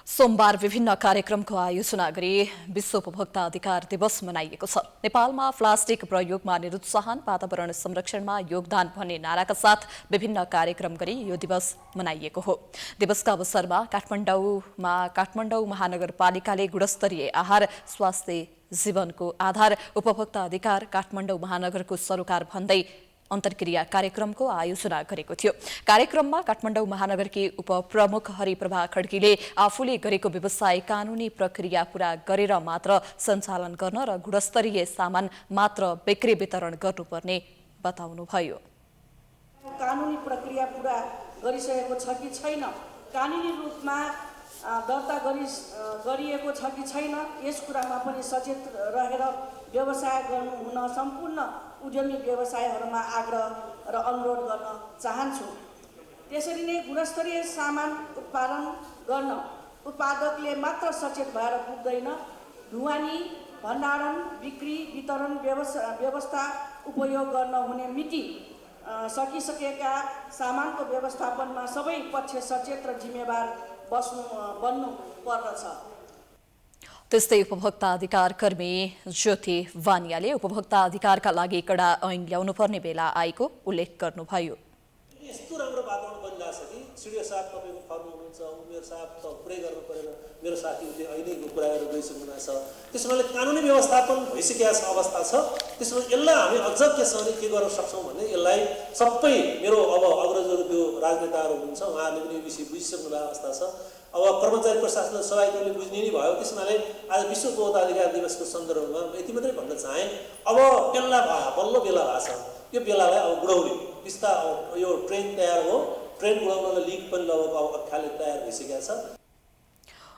सोमबार विभिन्न कार्यक्रमको आयोजना गरी विश्व उपभोक्ता अधिकार दिवस मनाइएको छ। नेपालमा प्लास्टिक प्रयोगमा निरुत्साहन, वातावरण संरक्षणमा योगदान भन्ने नाराका साथ विभिन्न कार्यक्रम गरी यो दिवस मनाइएको हो। दिवसका अवसरमा काठमाडौँ महानगरपालिकाले गुणस्तरीय आहार, स्वास्थ्य जीवनको आधार, उपभोक्ता अधिकार, काठमाडौँ महानगरको सरोकार भन्दै अन्तर्क्रिया कार्यक्रमको आयोजना गरेको थियो। कार्यक्रममा काठमाडौँ महानगरकी उपप्रमुख हरिप्रभा खड्कीले आफूले गरेको व्यवसाय कानुनी प्रक्रिया पूरा गरेर मात्र सञ्चालन गर्न र गुणस्तरीय सामान मात्र बिक्री वितरण गर्नुपर्ने बताउनुभयो। कानुनी प्रक्रिया पूरा गरिसकेको छ कि छैन, कानुनी रूपमा दर्ता गरिएको छ कि छैन, यस कुरामा पनि सचेत रहेर व्यवसाय गर्नु हुन सम्पूर्ण उद्यमी व्यवसायहरूमा आग्रह र अनुरोध गर्न चाहन्छु। त्यसरी नै गुणस्तरीय सामान उत्पादन गर्न उत्पादकले मात्र सचेत भएर पुग्दैन, ढुवानी, भण्डारण, बिक्री, वितरण व्यवस्था उपयोग गर्न हुने मिति सकिसकेका सामानको व्यवस्थापनमा सबै पक्ष सचेत र जिम्मेवार बन्नु पर्दछ। त्यस्तै उपभोक्ता अधिकार कर्मी ज्योति वानियाले उपभोक्ता अधिकारका लागि कडा ऐन ल्याउनुपर्ने बेला आएको उल्लेख गर्नुभयो। यस्तो राम्रो वातावरण बनिरहेछ कि सिडिओ साहब तपाईँको फर्म हुनुहुन्छ, उमेर साहब त पुरै गर्नु परेन, मेरो साथीहरूले अहिलेको कुराहरू गइसक्नु भएको छ। त्यसमाले कानुनी व्यवस्थापन भइसकेको छ अवस्था छ। त्यसमा यसलाई हामी अझ के गर्न सक्छौँ भने यसलाई सबै मेरो अब अग्रजहरू त्यो राजनेताहरू हुनुहुन्छ, उहाँहरूले पनि यो विषय बुझिसक्नु भएको अवस्था छ। अब कर्मचारी प्रशासन सहभागीले बुझ्ने नै भयो। त्यसमाले आज विश्व उपभोक्ता अधिकार दिवसको सन्दर्भमा यति मात्रै भन्न चाहेँ, अब बल्ल बेला भएको छ, यो बेलालाई अब बुढाउने बिस्ता यो ट्रेन तयार हो, ट्रेन बुढाउनलाई लिग पनि लगभग अब अख्याले तयार भइसकेको छ।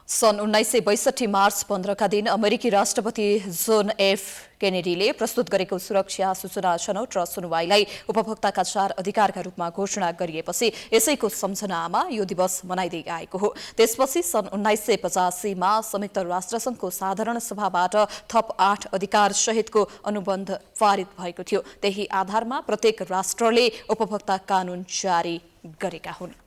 सन् 1962 मार्च 15 का दिन अमेरिकी राष्ट्रपति जोन एफ केनेडीले प्रस्तुत गरेको सुरक्षा सूचना छनौट र सुनवाईलाई उपभोक्ताका 4 अधिकारका रूपमा घोषणा गरिएपछि यसैको सम्झनामा यो दिवस मनाइदै आएको हो। त्यसपछि सन् 1985 मा संयुक्त राष्ट्रसङ्घको साधारण सभाबाट थप 8 अधिकार सहितको अनुबन्ध पारित भएको थियो। त्यही आधारमा प्रत्येक राष्ट्रले उपभोक्ता कानून जारी गरेका हुन्।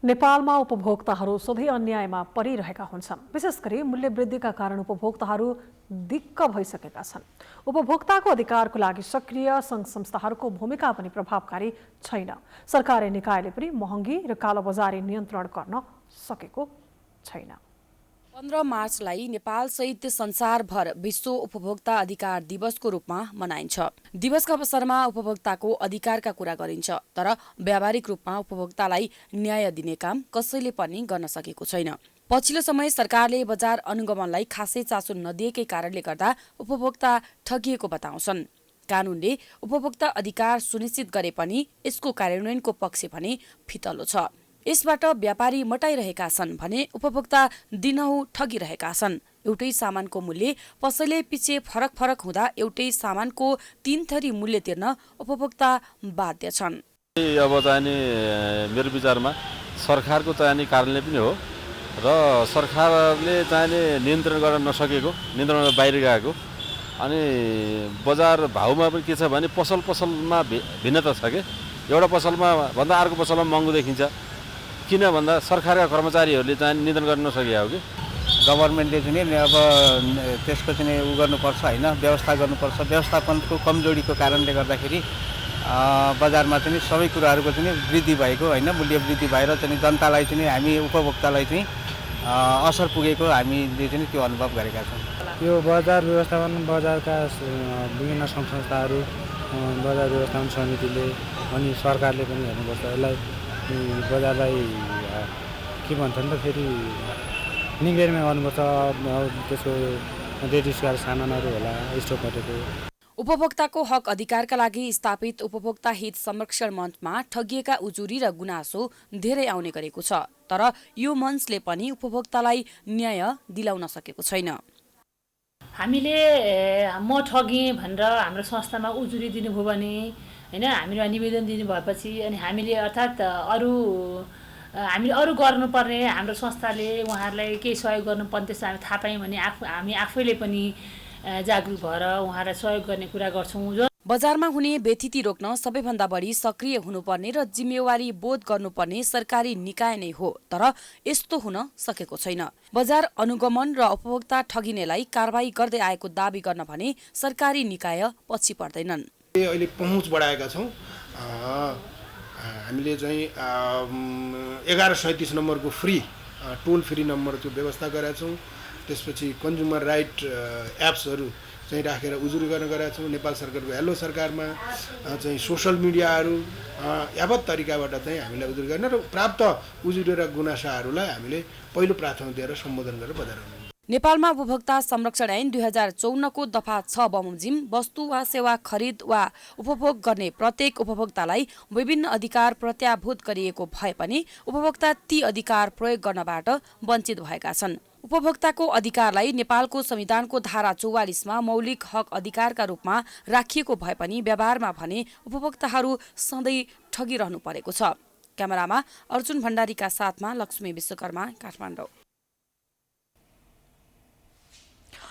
नेपालमा उपभोक्ताहरू सधैँ अन्यायमा परिरहेका हुन्छन्। विशेष गरी मूल्य वृद्धिका कारण उपभोक्ताहरू दिक्क भइसकेका छन्। उपभोक्ताको अधिकारको लागि सक्रिय सङ्घ संस्थाहरूको भूमिका पनि प्रभावकारी छैन। सरकारी निकायले पनि महँगी र कालोबजारी नियन्त्रण गर्न सकेको छैन। 15 मार्चलाई नेपालसहित संसारभर विश्व उपभोक्ता अधिकार दिवसको रूपमा मनाइन्छ। दिवसका अवसरमा उपभोक्ताको अधिकारका कुरा गरिन्छ, तर व्यावहारिक रूपमा उपभोक्तालाई न्याय दिने काम कसैले पनि गर्न सकेको छैन। पछिल्लो समय सरकारले बजार अनुगमनलाई खासै चासो नदिएकै कारणले गर्दा उपभोक्ता ठगिएको बताउँछन्। कानूनले उपभोक्ता अधिकार सुनिश्चित गरे पनि यसको कार्यान्वयनको पक्ष भने फितलो छ। यसबाट व्यापारी मटाइरहेका छन् भने उपभोक्ता दिनहु ठगिरहेका छन्। एउटै सामानको मूल्य पसैले पछि फरक फरक हुँदा एउटै सामानको 3 थरी मूल्य तिर्न उपभोक्ता बाध्य छन्। अब चाहिँ मेरो विचारमा सरकारको चाहिँ कारणले पनि हो र सरकारले चाहिँ नियन्त्रण गर्न नसकेको, नियन्त्रणबाट बाहिर गएको। अनि बजार भाउमा पनि के छ भने पसलमा भिन्नता छ के। एउटा पसलमा भन्दा अर्को पसलमा महँगो देखिन्छ। किन भन्दा सरकारका कर्मचारीहरूले चाहिँ नियन्त्रण गर्न नसकेका हो कि। गभर्मेन्टले चाहिँ अब त्यसको चाहिँ उ गर्नुपर्छ होइन, व्यवस्था गर्नुपर्छ। व्यवस्थापनको कमजोरीको कारणले गर्दाखेरि बजारमा चाहिँ सबै कुराहरूको चाहिँ वृद्धि भएको होइन, मूल्य वृद्धि भएर चाहिँ जनतालाई चाहिँ हामी उपभोक्तालाई चाहिँ असर पुगेको हामीले चाहिँ त्यो अनुभव गरेका छौँ। यो बजार व्यवस्थापन, बजारका विभिन्न सङ्घ संस्थाहरू, बजार व्यवस्थापन समितिले अनि सरकारले पनि हेर्नुपर्छ। यसलाई बजारलाई के भन्छन् त फेरि निगरानीमा गर्नुपर्छ। त्यसको डेटिसका सामानहरू होला स्टक गरेको। उपभोक्ताको हक अधिकारका लागि स्थापित उपभोक्ता हित संरक्षण मञ्चमा ठगिएका उजुरी र गुनासो धेरै आउने गरेको छ, तर यो मञ्चले पनि उपभोक्तालाई न्याय दिलाउन सकेको छैन। हामीले म ठगेँ भनेर हाम्रो संस्थामा उजुरी दिनुभयो भने होइन, हामीलाई निवेदन दिनु भएपछि अनि हामीले अर्थात् हामीले अरू गर्नुपर्ने हाम्रो संस्थाले उहाँहरूलाई केही सहयोग गर्नुपर्ने त्यस्तो हामी थाहा पायौँ भने हामी आफैले पनि जागरुक भएर उहाँलाई सहयोग गर्ने कुरा गर्छौँ। बजारमा हुने बेथिति रोक्न सबैभन्दा बढी सक्रिय हुनुपर्ने र जिम्मेवारी बोध गर्नुपर्ने सरकारी निकाय नै हो, तर यस्तो हुन सकेको छैन। बजार अनुगमन र उपभोक्ता ठगिनेलाई कारबाही गर्दै आएको दाबी गर्न भने सरकारी निकाय पछि पर्दैनन्। अहिले पहुँच बढाएका छौँ। हामीले चाहिँ 1137 नम्बरको फ्री टोल फ्री नम्बर त्यो व्यवस्था गरेका छौँ। त्यसपछि कन्ज्युमर राइट एप्सहरू चाहिँ राखेर उजुरी गर्न गएका छौँ। नेपाल सरकारको हेलो सरकारमा चाहिँ सोसल मिडियाहरू यावत तरिकाबाट चाहिँ हामीलाई उजुरी गर्न र प्राप्त उजुरी र गुनासाहरूलाई हामीले पहिलो प्राथमिकता दिएर सम्बोधन गरेर बजारमा। नेपालमा उपभोक्ता संरक्षण ऐन 2054 को दफा 6 बमोजिम वस्तु वा सेवा खरिद वा उपभोग गर्ने प्रत्येक उपभोक्तालाई विभिन्न अधिकार प्रत्याभूत गरिएको भए पनि उपभोक्ता ती अधिकार प्रयोग गर्नबाट वञ्चित भएका छन्। उपभोक्ताको अधिकारलाई नेपालको संविधानको धारा 44 मा मौलिक हक अधिकारका रूपमा राखिएको भए पनि व्यवहारमा भने उपभोक्ताहरू सधैँ ठगिरहनु परेको छ। क्यामेरामा अर्जुन भण्डारीका साथमा लक्ष्मी विश्वकर्मा, काठमाडौँ।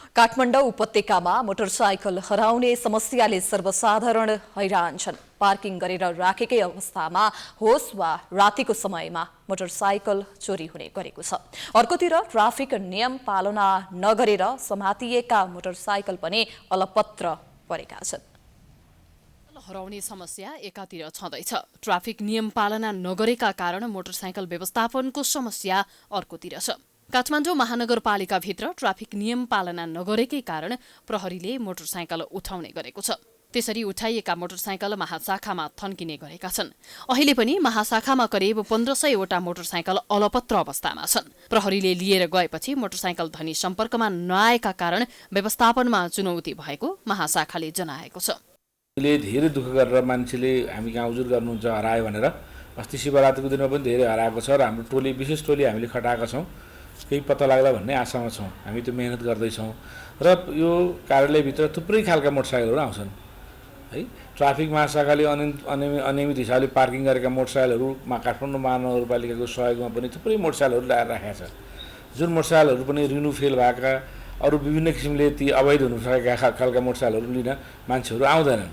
काठमाडौँ उपत्यकामा मोटरसाइकल हराउने समस्याले सर्वसाधारण हैरान छन्। पार्किङ गरेर राखेकै अवस्थामा होस् वा रातिको समयमा मोटरसाइकल चोरी हुने गरेको छ। अर्कोतिर ट्राफिक नियम पालना नगरेर समातिएका मोटरसाइकल पनि अलपत्र परेका छन्। हराउने समस्या एकातिर छँदैछ, ट्राफिक नियम पालना नगरेका कारण मोटरसाइकल व्यवस्थापनको समस्या अर्कोतिर छ। काठमाडौँ महानगरपालिकाभित्र ट्राफिक नियम पालना नगरेकै कारण प्रहरीले मोटरसाइकल उठाउने गरेको छ। त्यसरी उठाइएका मोटरसाइकल महाशाखामा थन्किने गरेका छन्। अहिले पनि महाशाखामा करिब 1500 वटा मोटरसाइकल अलपत्र अवस्थामा छन्। प्रहरीले लिएर गएपछि मोटरसाइकल धनी सम्पर्कमा नआएका कारण व्यवस्थापनमा चुनौती भएको महाशाखाले जनाएको छ। धेरै दुःख गरेर मान्छेले हामी कहाँ उजुर गर्नुहुन्छ हरायो भनेर अस्ति शिवरात्रिको दिनमा पनि धेरै हराएको छ र हाम्रो टोली विशेष टोली हामीले खटाएका छौँ केही पत्ता लाग्ला भन्ने आशामा छौँ हामी त्यो मेहनत गर्दैछौँ र यो कार्यालयभित्र थुप्रै खालका मोटरसाइकलहरू आउँछन् है ट्राफिक महाशाखाले अनियमित हिसाबले पार्किङ गरेका मोटरसाइकलहरूमा काठमाडौँ महानगरपालिकाको सहयोगमा पनि थुप्रै मोटरसाइकलहरू ल्याएर राखेका छ जुन मोटरसाइकलहरू पनि रिन्यू फेल भएका अरू विभिन्न किसिमले ती अवैध हुन सकेका खालका मोटरसाइकलहरू लिन मान्छेहरू आउँदैनन्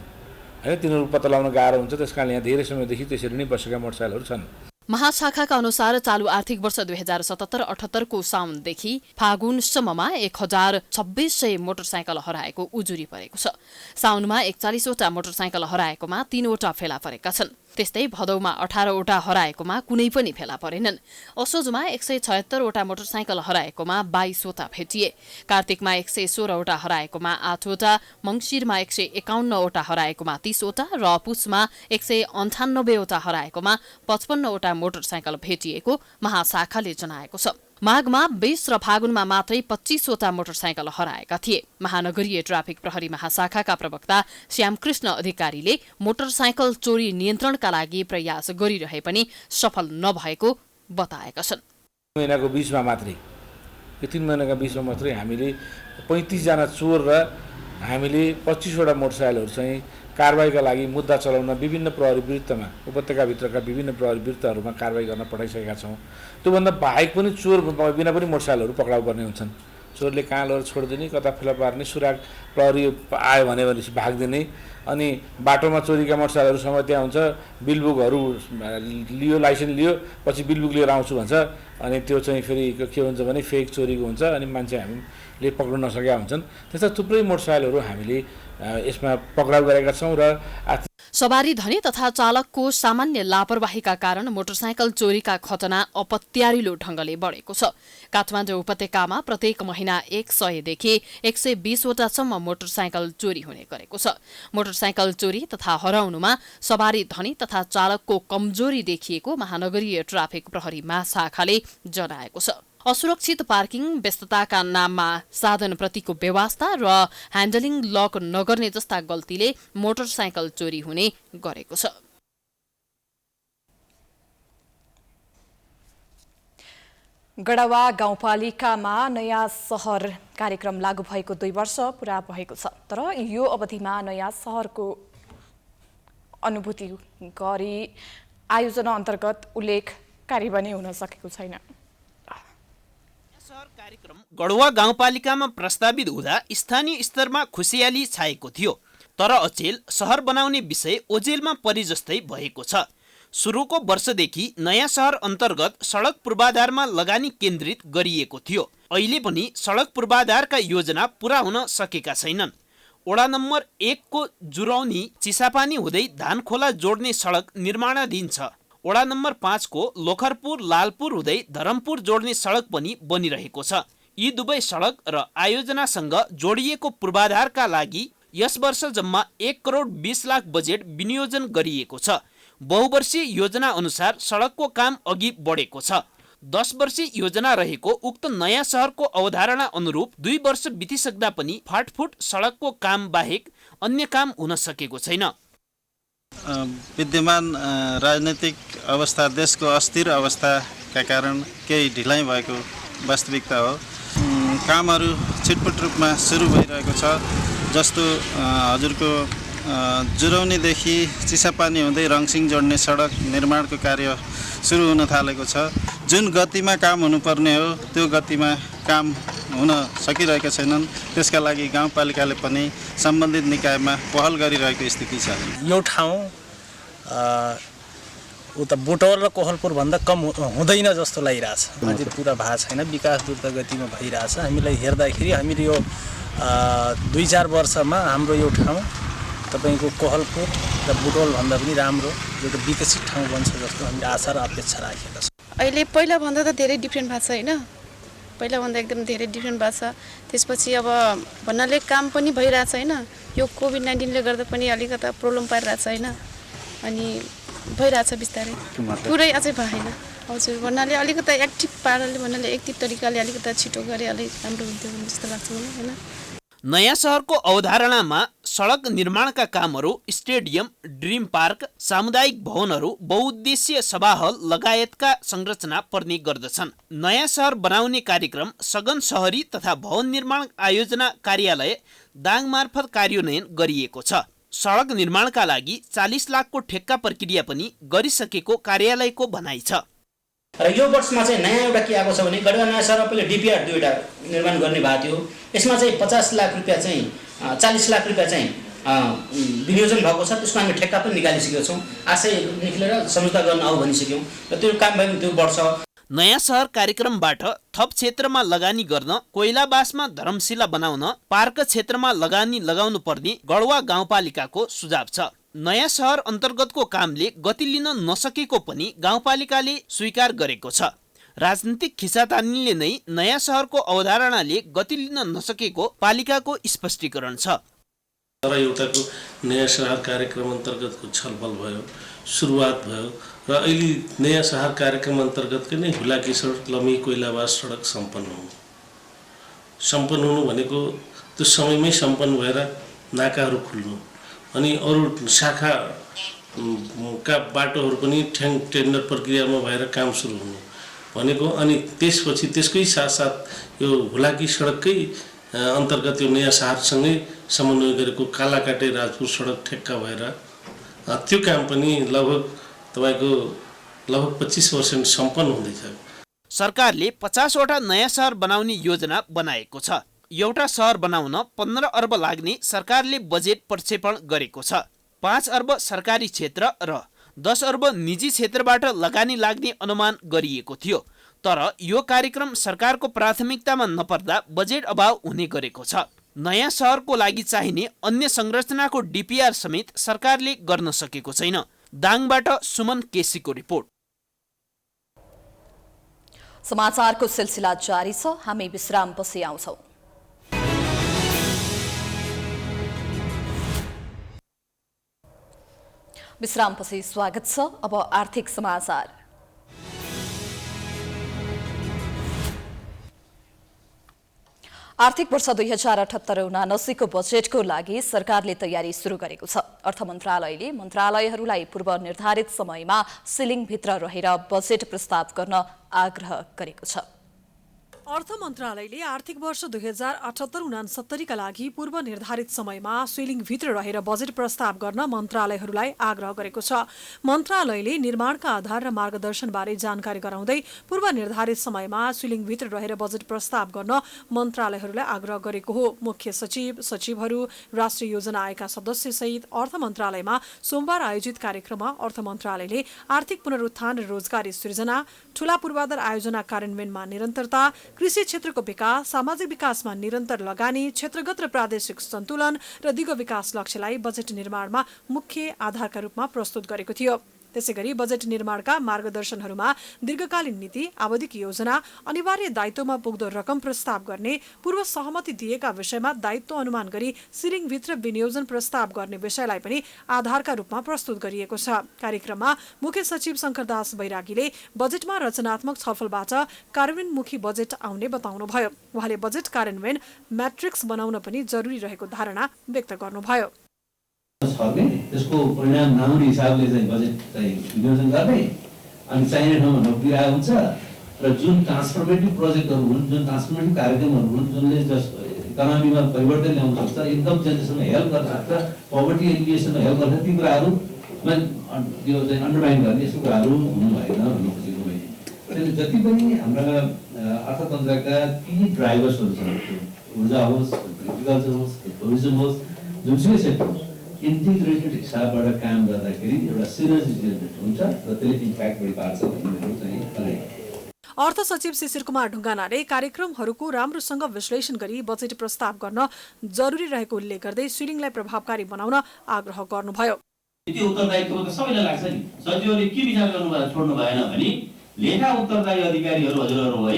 हैन तिनीहरू पत्ता लगाउन गाह्रो हुन्छ त्यसकारणले यहाँ धेरै समयदेखि त्यसरी नै बसेका मोटरसाइकलहरू छन् महाशाखाका अनुसार चालू आर्थिक वर्ष 2077-78 को साउनदेखि फागुनसम्ममा 1600 मोटरसाइकल हराएको उजुरी परेको छ। साउनमा 41वटा मोटरसाइकल हराएकोमा 3वटा फेला परेका छन्। त्यस्तै भदौमा 18वटा हराएकोमा कुनै पनि फेला परेनन्। असोजमा 176वटा मोटरसाइकल हराएकोमा 22वटा भेटिए। कार्तिकमा 116वटा हराएकोमा 8वटा, मंगिरमा 151वटा हराएकोमा 30वटा र पुसमा 198वटा हराएकोमा 55वटा मोटरसाइकल भेटिएको महाशाखाले जनाएको छ। माघमा 20 र फागुनमा मात्रै 25वटा मोटरसाइकल हराएका थिए। महानगरीय ट्राफिक प्रहरी महाशाखाका प्रवक्ता श्यामकृष्ण अधिकारीले मोटरसाइकल चोरी नियन्त्रणका लागि प्रयास गरिरहे पनि सफल नभएको बताएका छन्। महिनाको 20मा मात्रै यो 3 महिनाका 20मा मात्रै हामीले 35 जना चोर र हामीले 25वटा मोटरसाइकलहरू चाहिँ कारबाहीका लागि मुद्दा चलाउन विभिन्न प्रहरी विरुद्धमा उपत्यकाभित्रका विभिन्न प्रहरी विरुद्धहरूमा कारबाही गर्न पठाइसकेका छौँ। त्योभन्दा बाहेक पनि चोर बिना पनि मोटरसाइकलहरू पक्राउ पर्ने हुन्छन्। चोरले कहाँ लगेर छोडिदिने, कता फेला पार्ने, सुराग प्रहरी आयो भनेपछि भागिदिने, अनि बाटोमा चोरीका मोटरसाइकलहरूसँग त्यहाँ हुन्छ बिलबुकहरू लियो, लाइसेन्स लियो, पछि बिलबुक लिएर आउँछु भन्छ, अनि त्यो चाहिँ फेरि के हुन्छ भने फेक चोरीको हुन्छ, अनि मान्छे हामीले पक्राउन नसकेका हुन्छन्। त्यस्ता थुप्रै मोटरसाइकलहरू हामीले यसमा पक्राउ गरेका छौँ र सवारी धनी तथा चालकको सामान्य लापरवाहीका कारण मोटरसाइकल चोरीका घटना अपत्यारिलो ढंगले बढेको छ। काठमाडौँ उपत्यकामा प्रत्येक महिना 100 देखि 120वटासम्म मोटरसाइकल चोरी हुने गरेको छ। मोटरसाइकल चोरी तथा हराउनुमा सवारी धनी तथा चालकको कमजोरी देखिएको महानगरीय ट्राफिक प्रहरी महाशाखाले जनाएको छ। असुरक्षित पार्किङ, व्यस्तताका नाममा साधनप्रतिको व्यवस्था र ह्यान्डलिङ लक नगर्ने जस्ता गल्तीले मोटरसाइकल चोरी हुने गरेको छ। गढवा गाउँपालिकामा नयाँ सहर कार्यक्रम लागू भएको 2 वर्ष पूरा भएको छ। तर यो अवधिमा नयाँ सहरको अनुभूति गरी आयोजना अन्तर्गत उल्लेख कार्यान्वयन हुन सकेको छैन। कार्यक्रम गढवा गाउँपालिकामा प्रस्तावित हुँदा स्थानीय स्तरमा खुसियाली छाएको थियो। तर अचेल सहर बनाउने विषय ओझेलमा परि जस्तै भएको छ। सुरुको वर्षदेखि नयाँ सहर अन्तर्गत सडक पूर्वाधारमा लगानी केन्द्रित गरिएको थियो। अहिले पनि सडक पूर्वाधारका योजना पूरा हुन सकेका छैनन्। वडा नम्बर 1 को जुरौनी चिसापानी हुँदै धानखोला जोड्ने सडक निर्माणाधीन छ। वडा नम्बर 5 को लोखरपुर लालपुर हुँदै धरमपुर जोड्ने सडक पनि बनिरहेको छ। यी दुवै सडक र आयोजनासँग जोडिएको पूर्वाधारका लागि यस वर्ष जम्मा 1 करोड 20 लाख बजेट विनियोजन गरिएको छ। बहुवर्षीय योजना अनुसार सडकको काम अघि बढेको छ। 10 वर्षीय योजना रहेको उक्त नयाँ सहरको अवधारणा अनुरूप 2 वर्ष बितिसक्दा पनि फाटफुट सडकको काम बाहेक अन्य काम हुन सकेको छैन। विद्यमान राजनीतिक अवस्था, देशको अस्थिर अवस्थाका कारण केही ढिलाइ भएको वास्तविकता हो। कामहरू छिटपुट रूपमा सुरु भइरहेको छ। जस्तो हजुरको जुरौनीदेखि चिसापानी हुँदै रङसिङ जोड्ने सडक निर्माणको कार्य सुरु हुन थालेको छ। जुन गतिमा काम हुनुपर्ने हो त्यो गतिमा काम हुन सकिरहेका छैनन्। त्यसका लागि गाउँपालिकाले पनि सम्बन्धित निकायमा पहल गरिरहेको स्थिति छ। यो ठाउँ उता बुटवल र कोहलपुर भन्दा कम हुँदैन जस्तो लागिरहेछ। अझै पुरा भएको छैन, विकास द्रुत गतिमा भइरहेछ। हामीलाई हेर्दाखेरि हामीले यो 2-4 वर्षमा हाम्रो यो ठाउँ तपाईको कोहलपुर र बुटवल भन्दा पनि राम्रो एउटा विकसित ठाउँ बन्छ जस्तो हामीले आशा र अपेक्षा राखेका छौँ। अहिले पहिला भन्दा त धेरै डिफ्रेन्ट भएको छ हैन। पहिला भन्दा एकदम धेरै डिफ्रेन्ट भएको छ। त्यसपछि अब भन्नाले काम पनि भइरहेछ हैन। यो कोभिड-19 ले गर्दा पनि अलिकता प्रब्लम पारिरहेछ हैन। अनि भइरहेछ बिस्तारै, पुरै अझै भएन। हजुर, भन्नाले अलिकता एक्टिभ पाराले भन्नाले एक्टिभ तरिकाले अलिकता छिटो गरे अलि राम्रो हुन्थ्यो जस्तो लाग्छ मलाई हैन। नयाँ सहरको अवधारणामा सडक निर्माणका कामहरू स्टेडियम, ड्रिम पार्क, सामुदायिक भवनहरू, बहुउद्देश्य सभा हल लगायतका संरचना पर्ने गर्दछन्। नयाँ सहर बनाउने कार्यक्रम सघन शहरी तथा भवन निर्माण आयोजना कार्यालय दाङ मार्फत कार्यान्वयन गरिएको छ। सडक निर्माणका लागि 40 लाखको ठेक्का प्रक्रिया पनि गरिसकेको कार्यालयको भनाइ छ। र यो वर्षमा चाहिँ नयाँ एउटा के आएको छ भने गढवा नयाँ सहरमा पहिले डिपिआर 2वटा निर्माण गर्ने भएको थियो। यसमा चाहिँ 50 लाख रुपियाँ चाहिँ 40 लाख रुपियाँ चाहिँ विनियोजन भएको छ। त्यसको हामी ठेक्का पनि निकालिसकेका छौँ। आशय निक्लेर सम्झौता गर्न आऊ भनिसक्यौँ र त्यो काम भयो भने त्यो बढ्छ। नयाँ सहर कार्यक्रमबाट थप क्षेत्रमा लगानी गर्न, कोइलाबासमा धर्मशिला बनाउन, पार्क क्षेत्रमा लगानी लगाउनु पर्ने गढवा गाउँपालिकाको सुझाव छ। नयाँ सहर अन्तर्गतको कामले गति लिन नसकेको पनि गाउँपालिकाले स्वीकार गरेको छ। राजनीतिक खिचातानीले नै नयाँ सहरको अवधारणाले गति लिन नसकेको पालिकाको स्पष्टीकरण छ। तर एउटाको नयाँ सहर कार्यक्रम अन्तर्गतको छलफल भयो, सुरुवात भयो र अहिले नयाँ सहर कार्यक्रम अन्तर्गतकै नै हुलाकी सडक, लमी कोइलाबास सडक सम्पन्न हुनु भनेको त्यो समयमै सम्पन्न भएर नाकाहरू खुल्नु अनि अरू शाखाका बाटोहरू पनि टेन्डर प्रक्रियामा भएर काम सुरु हुनु भनेको। अनि त्यसपछि त्यसकै साथसाथ यो हुलाकी सडककै अन्तर्गत यो नयाँ सहरसँगै समन्वय गरेको कालाकाटे राजपुर सडक ठेक्का भएर त्यो काम पनि लगभग 25% सम्पन्न हुँदैछ। सरकारले 50 वटा नयाँ सहर बनाउने योजना बनाएको छ। एउटा सहर बनाउन 15 अर्ब लाग्ने सरकारले बजेट प्रक्षेपण गरेको छ। 5 अर्ब सरकारी क्षेत्र र 10 अर्ब निजी क्षेत्रबाट लगानी लाग्ने अनुमान गरिएको थियो। तर यो कार्यक्रम सरकारको प्राथमिकतामा नपर्दा बजेट अभाव हुने गरेको छ। नयाँ सहरको लागि चाहिने अन्य संरचनाको डिपिआर समेत सरकारले गर्न सकेको छैन। दाङबाट सुमन केसीको रिपोर्ट। समाचारको सिलसिला जारी छ। हामी विश्रामपछि आउँछौं। विश्रामपछि स्वागत छ। अब आर्थिक समाचार। आर्थिक वर्ष 2078-79 को बजेटको लागि सरकारले तयारी सुरु गरेको छ। अर्थ मन्त्रालयले मन्त्रालयहरूलाई पूर्व निर्धारित समयमा सिलिङभित्र रहेर बजेट प्रस्ताव गर्न आग्रह गरेको छ। अर्थ मन्त्रालयले आर्थिक वर्ष 2078-69 का लागि पूर्व निर्धारित समयमा स्विलिङभित्र रहेर बजेट प्रस्ताव गर्न मन्त्रालयहरूलाई आग्रह गरेको छ। मन्त्रालयले निर्माणका आधार र मार्गदर्शनबारे जानकारी गराउँदै पूर्व निर्धारित समयमा स्विलिङभित्र रहेर बजेट प्रस्ताव गर्न मन्त्रालयहरूलाई आग्रह गरेको हो। मुख्य सचिव, सचिवहरू, राष्ट्रिय योजना आयोगका सदस्यसहित अर्थ मन्त्रालयमा सोमबार आयोजित कार्यक्रममा अर्थ मन्त्रालयले आर्थिक पुनरुत्थान र रोजगारी सृजना, ठूला पूर्वाधार आयोजना कार्यान्वयनमा निरन्तरता, कृषि क्षेत्रको विकास, सामाजिक विकासमा निरन्तर लगानी, क्षेत्रगत र प्रादेशिक सन्तुलन र दिगो विकास लक्ष्यलाई बजेट निर्माणमा मुख्य आधारका रूपमा प्रस्तुत गरेको थियो। त्यसैगरी बजेट निर्माणका मार्गदर्शनहरूमा दीर्घकालीन नीति, आवधिक योजना, अनिवार्य दायित्वमा पुग्दो रकम प्रस्ताव गर्ने, पूर्व सहमति दिएका विषयमा दायित्व अनुमान गरी सिलिङभित्र विनियोजन प्रस्ताव गर्ने विषयलाई पनि आधारका रूपमा प्रस्तुत गरिएको छ। कार्यक्रममा मुख्य सचिव शङ्करदास बैरागीले बजेटमा रचनात्मक छलफलबाट कार्यान्वयनमुखी बजेट आउने बताउनुभयो। उहाँले बजेट कार्यान्वयन म्याट्रिक्स बनाउन पनि जरुरी रहेको धारणा व्यक्त गर्नुभयो। त्यसको परिणाम नहुने हिसाबले चाहिँ बजेट चाहिँ विनियोजन गर्ने अनि चाहिने ठाउँमा नपुगिरहेको हुन्छ र जुन ट्रान्सफर्मेटिभ प्रोजेक्टहरू हुन्, जुन ट्रान्सफर्मेटिभ कार्यक्रमहरू हुन्, जुनले इकोनोमीमा परिवर्तन ल्याउन सक्छ, इन्कम जेनेरेसनमा हेल्प गर्न सक्छ, पोभर्टी एलिमिनेसनमा हेल्प गर्न ती कुराहरूमा यो चाहिँ अन्डरमाइन गर्ने यस्तो कुराहरू हुनु भएन भन्नु खोजेको मैले। त्यसले जति पनि हाम्रा अर्थतन्त्रका ती ड्राइभर्सहरू छन्, ऊर्जा होस्, एग्रिकल्चर होस्, टुरिज्म होस्, जुनसुकै सेक्टर होस्, इन्टिग्रेटेड हिसाबबाट काम गर्दाखेरि एउटा सिनर्जी जेनेरेट हुन्छ र त्यसले इम्प्याक्ट बढी पार्छ भन्ने चाहिँ अर्थ सचिव शिशिर कुमार ढुङ्गानाले कार्यक्रमहरूको राम्रोसँग विश्लेषण गरी बजेट प्रस्ताव गर्न जरुरी रहेको उल्लेख गर्दै स्विलिङलाई प्रभावकारी बनाउन आग्रह गर्नुभयो। यति उत्तरदायित्व त सबैलाई लाग्छ नि। सचिवले के विचार गर्नु छोड्नु भएन भने लेखा उत्तरदायी अधिकारीहरू हजुरहरू हो है,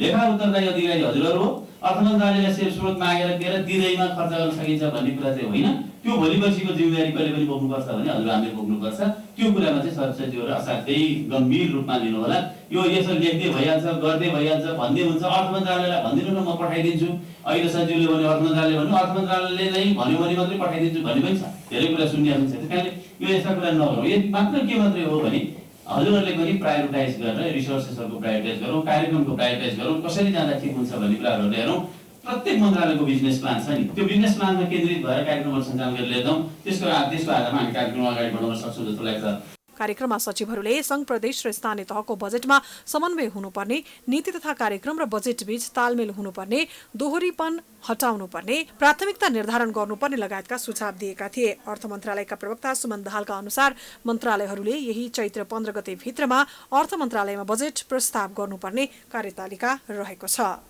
लेखा उत्तरदायी अधिकारी हजुरहरू हो, अर्थ मन्त्रालयले स्रोत मागेर दिएर दिँदैमा खर्च गर्न सकिन्छ भन्ने कुरा चाहिँ होइन। त्यो भोलि पर्सिको जिम्मेवारी कहिले पनि बोक्नुपर्छ भने हजुरहरूले बोक्नुपर्छ। त्यो कुरामा चाहिँ सचिवहरू असाध्यै गम्भीर रूपमा लिनु होला। यो यसो लेख्दै भइहाल्छ, गर्दै भइहाल्छ भन्ने हुन्छ। अर्थ मन्त्रालयलाई भनिदिनु न, म पठाइदिन्छु। अहिले सचिवले भन्यो अर्थ मन्त्रालय भन्नु, अर्थ मन्त्रालयले नै भन्यो भने मात्रै पठाइदिन्छु भन्ने पनि छ। धेरै कुरा सुनिहाल्नु छ। त्यस कारणले यो यस्ता कुरा नगरौँ। यदि मात्र के मात्रै हो भने हजुरहरूले पनि प्रायोरिटाइज गरेर रिसोर्सेसहरूको प्रायोरिटाइज गरौँ, कार्यक्रमको प्रायोरिटाइज गरौँ, कसरी जाँदा ठिक हुन्छ भन्ने कुराहरू हेरौँ। प्रत्येक मन्त्रालयको बिजनेस प्लान छ नि, त्यो बिजनेस प्लानमा केन्द्रित भएर कार्यक्रमहरू सञ्चालन गरेर ल्याउँछौँ। त्यसको आधारमा हामी कार्यक्रम अगाडि बढाउन सक्छौँ जस्तो लाग्छ। कार्यक्रममा सचिवहरूले सङ्घ प्रदेश र स्थानीय तहको बजेटमा समन्वय हुनुपर्ने, नीति तथा कार्यक्रम र बजेट बीच तालमेल हुनुपर्ने, दोहोरीपन हटाउनुपर्ने, प्राथमिकता निर्धारण गर्नुपर्ने लगायतका सुझाव दिएका थिए। अर्थ मन्त्रालयका प्रवक्ता सुमन दाहालका अनुसार मन्त्रालयहरूले यही चैत्र 15 गते भित्रमा अर्थ मन्त्रालयमा बजेट प्रस्ताव गर्नुपर्ने कार्यतालिका रहेको छ।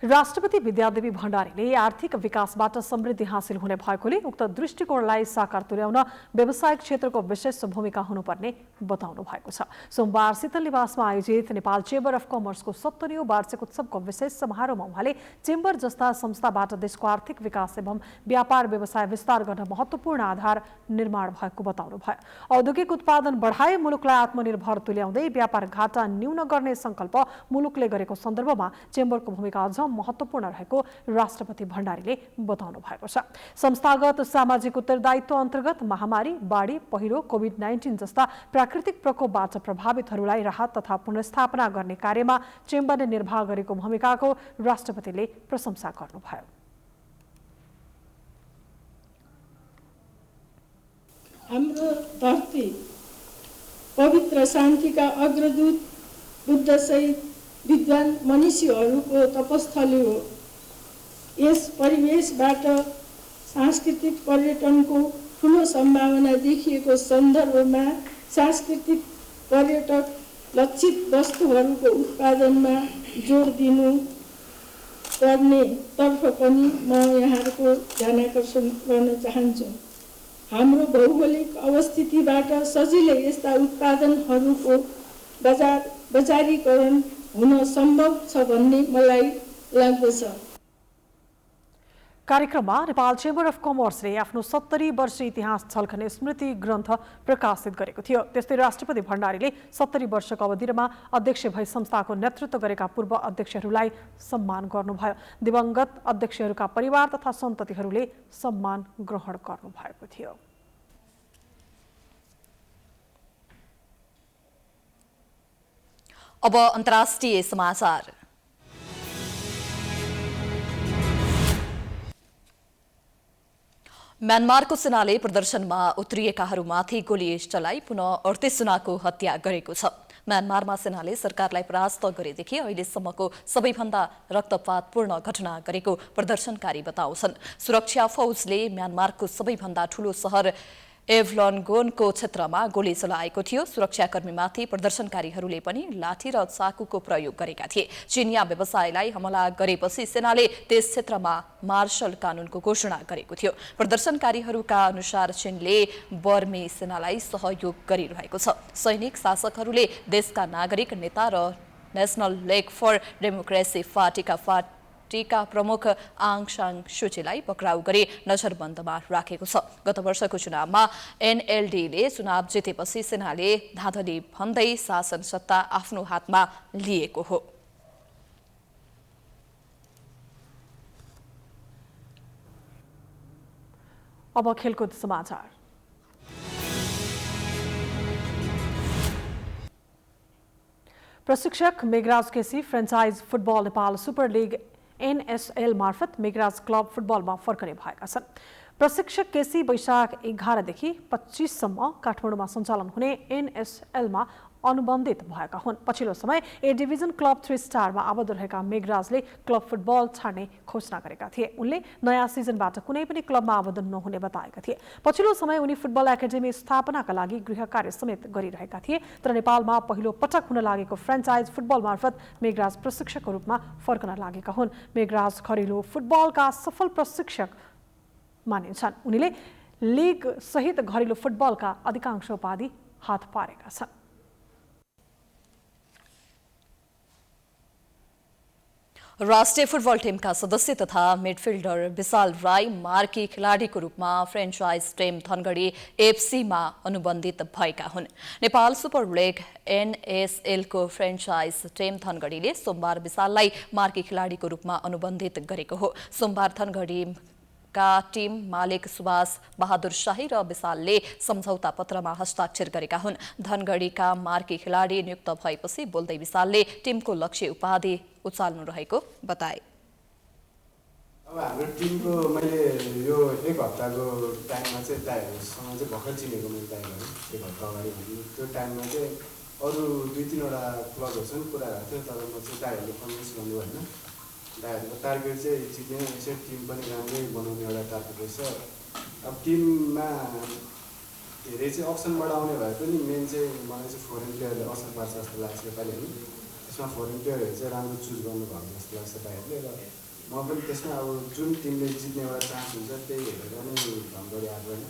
राष्ट्रपति विद्यादेवी भण्डारीले आर्थिक विकासबाट समृद्धि हासिल हुने भएकोले उक्त दृष्टिकोणलाई साकार तुल्याउन व्यवसायिक क्षेत्रको विशेष भूमिका हुनुपर्ने बताउनु भएको छ। सोमबार शीतल निवासमा आयोजित नेपाल चेम्बर अफ कमर्सको 70औं वार्षिक उत्सवको विशेष समारोहमा उहाँले चेम्बर जस्ता संस्थाबाट देशको आर्थिक विकास एवं व्यापार व्यवसाय विस्तार गर्न महत्त्वपूर्ण आधार निर्माण भएको बताउनु भयो। औद्योगिक उत्पादन बढाए मुलुकलाई आत्मनिर्भर तुल्याउँदै व्यापार घाटा न्यून गर्ने संकल्प मुलुकले गरेको सन्दर्भमा चेम्बरको भूमिका अझ महत्त्वपूर्ण रहेको राष्ट्रपति भण्डारीले बताउनु भएको छ। संस्थागत सामाजिक उत्तरदायित्व अन्तर्गत महामारी, बाढी, पहिरो, कोभिड-19 जस्ता प्राकृतिक प्रकोपबाट प्रभावितहरूलाई राहत तथा पुनर्स्थापना गर्ने कार्यमा चेम्बरले निर्वाह गरेको भूमिकाको राष्ट्रपतिले प्रशंसा गर्नुभयो। हाम्रो धरती पवित्र शान्तिका अग्रदूत बुद्ध सहित विद्वान मनीषीहरूको तपस्थली हो। यस परिवेशबाट सांस्कृतिक पर्यटनको ठुलो सम्भावना देखिएको सन्दर्भमा सांस्कृतिक पर्यटक लक्षित वस्तुहरूको उत्पादनमा जोड दिनु पर्नेतर्फ पनि म यहाँहरूको ध्यानाकर्षण गर्न चाहन्छु। हाम्रो भौगोलिक अवस्थितिबाट सजिलै यस्ता उत्पादनहरूको बजारीकरण हुन सम्भव छ भन्ने मलाई लाग्दछ। कार्यक्रममा नेपाल चेम्बर अफ कमर्सले आफ्नो 70 वर्षीय इतिहास झल्कने स्मृति ग्रन्थ प्रकाशित गरेको थियो। त्यस्तै राष्ट्रपति भण्डारीले 70 वर्षको अवधिमा अध्यक्ष भई संस्थाको नेतृत्व गरेका पूर्व अध्यक्षहरूलाई सम्मान गर्नुभयो। दिवंगत अध्यक्षहरूका परिवार तथा सन्ततिहरूले सम्मान ग्रहण गर्नुभएको थियो। अब अन्तर्राष्ट्रिय समाचार। म्यानमारको सेनाले प्रदर्शनमा उत्रिएकाहरूमाथि गोली चलाई पुनः 38 जनाको हत्या गरेको छ। म्यानमारमा सेनाले सरकारलाई परास्त गरेदेखि अहिलेसम्मको सबैभन्दा रक्तपातपूर्ण घटना गरेको प्रदर्शनकारी बताउँछन्। सुरक्षा फौजले म्यानमारको सबैभन्दा ठूलो सहर एभलनगोनको क्षेत्रमा गोली चलाएको थियो। सुरक्षाकर्मीमाथि प्रदर्शनकारीहरूले पनि लाठी र चाकुको प्रयोग गरेका थिए। चिनिया व्यवसायलाई हमला गरेपछि सेनाले त्यस क्षेत्रमा मार्शल कानूनको घोषणा गरेको थियो। प्रदर्शनकारीहरूका अनुसार चीनले बर्मी सेनालाई सहयोग गरिरहेको छ। सैनिक शासकहरूले देशका नागरिक नेता र नेशनल लेग फर डेमोक्रेसी पार्टीका प्रमुख आङ सान सुचीलाई पक्राउ गरी नजरबन्दमा राखेको छ। गत वर्षको चुनावमा एनएलडीले चुनाव जितेपछि सेनाले धाँधली भन्दै शासन सत्ता आफ्नो हातमा लिएको हो। अब खेलकुद समाचार। प्रशिक्षक Meghraj KC franchise football Nepal super league NSL मार्फत मेघराज क्लब फुटबलमा फर्कने भएका छन्। प्रशिक्षक केसी वैशाख 11 देखि 25 सम्म काठमाडौँमा सञ्चालन हुने एनएसएलमा अनुबन्धित भएका हुन्। पछिल्लो समय ए डिभिजन क्लब 3 स्टारमा आबद्ध रहेका मेघराजले क्लब फुटबल छाड्ने घोषणा गरेका थिए। उनले नयाँ सिजनबाट कुनै पनि क्लबमा आवेदन नहुने बताएका थिए। पछिल्लो समय उनी फुटबल एकाडेमी स्थापनाका लागि गृह कार्य समेत गरिरहेका थिए। तर नेपालमा पहिलो पटक हुन लागेको फ्रेन्चाइज फुटबल मार्फत मेघराज प्रशिक्षकको रूपमा फर्कन लागेका हुन्। मेघराज घरेलु फुटबलका सफल प्रशिक्षक मानिन्छन्। उनीले लिग सहित घरेलु फुटबलका अधिकांश उपाधि हात पारेका छन्। राष्ट्रिय फुटबल टिमका सदस्य तथा मिडफिल्डर विशाल राई मार्की खेलाडीको रूपमा फ्रेन्चाइज टिम धनगढी एफसीमा अनुबन्धित भएका हुन्। नेपाल सुपर लिग एनएसएलको फ्रेन्चाइज टिम धनगढीले सोमबार विशाललाई मार्की खेलाडीको रूपमा अनुबन्धित गरेको हो। सोमबार धनगढीका टिम मालिक सुभाष बहादुर शाही र विशालले सम्झौता पत्रमा हस्ताक्षर गरेका हुन्। धनगढीका मार्की खेलाडी नियुक्त भएपछि बोल्दै विशालले टिमको लक्ष्य उपाधि उचाल्नु रहेको बताए। अब हाम्रो टिमको मैले यो एक हप्ताको टाइममा चाहिँ दाइहरूसँग चाहिँ भर्खर चिनेको मैले दाइहरू एक हप्ता अगाडि त्यो टाइममा चाहिँ अरू 2-3वटा क्लबहरू छन् कुरा भएको थियो, तर म चाहिँ दाइहरूले कन्भिन्स गर्नु होइन। दाइहरूको टार्गेट चाहिँ जित्ने यसरी टिम पनि राम्रै बनाउने एउटा टार्गेट रहेछ। अब टिममा धेरै चाहिँ अप्सनबाट आउने भए पनि मेन चाहिँ मलाई चाहिँ फरेन प्लेयरले असर पार्छ जस्तो लाग्छ योपालि होइन। त्यसमा फरेन प्लेयरहरू चाहिँ राम्रो चुज गर्नुभएको जस्तो लाग्छ दाइहरूले, र म पनि त्यसमा अब जुन टिमले जित्ने एउटा चान्स हुन्छ त्यही हेरेर नै धनगढी आएको होइन।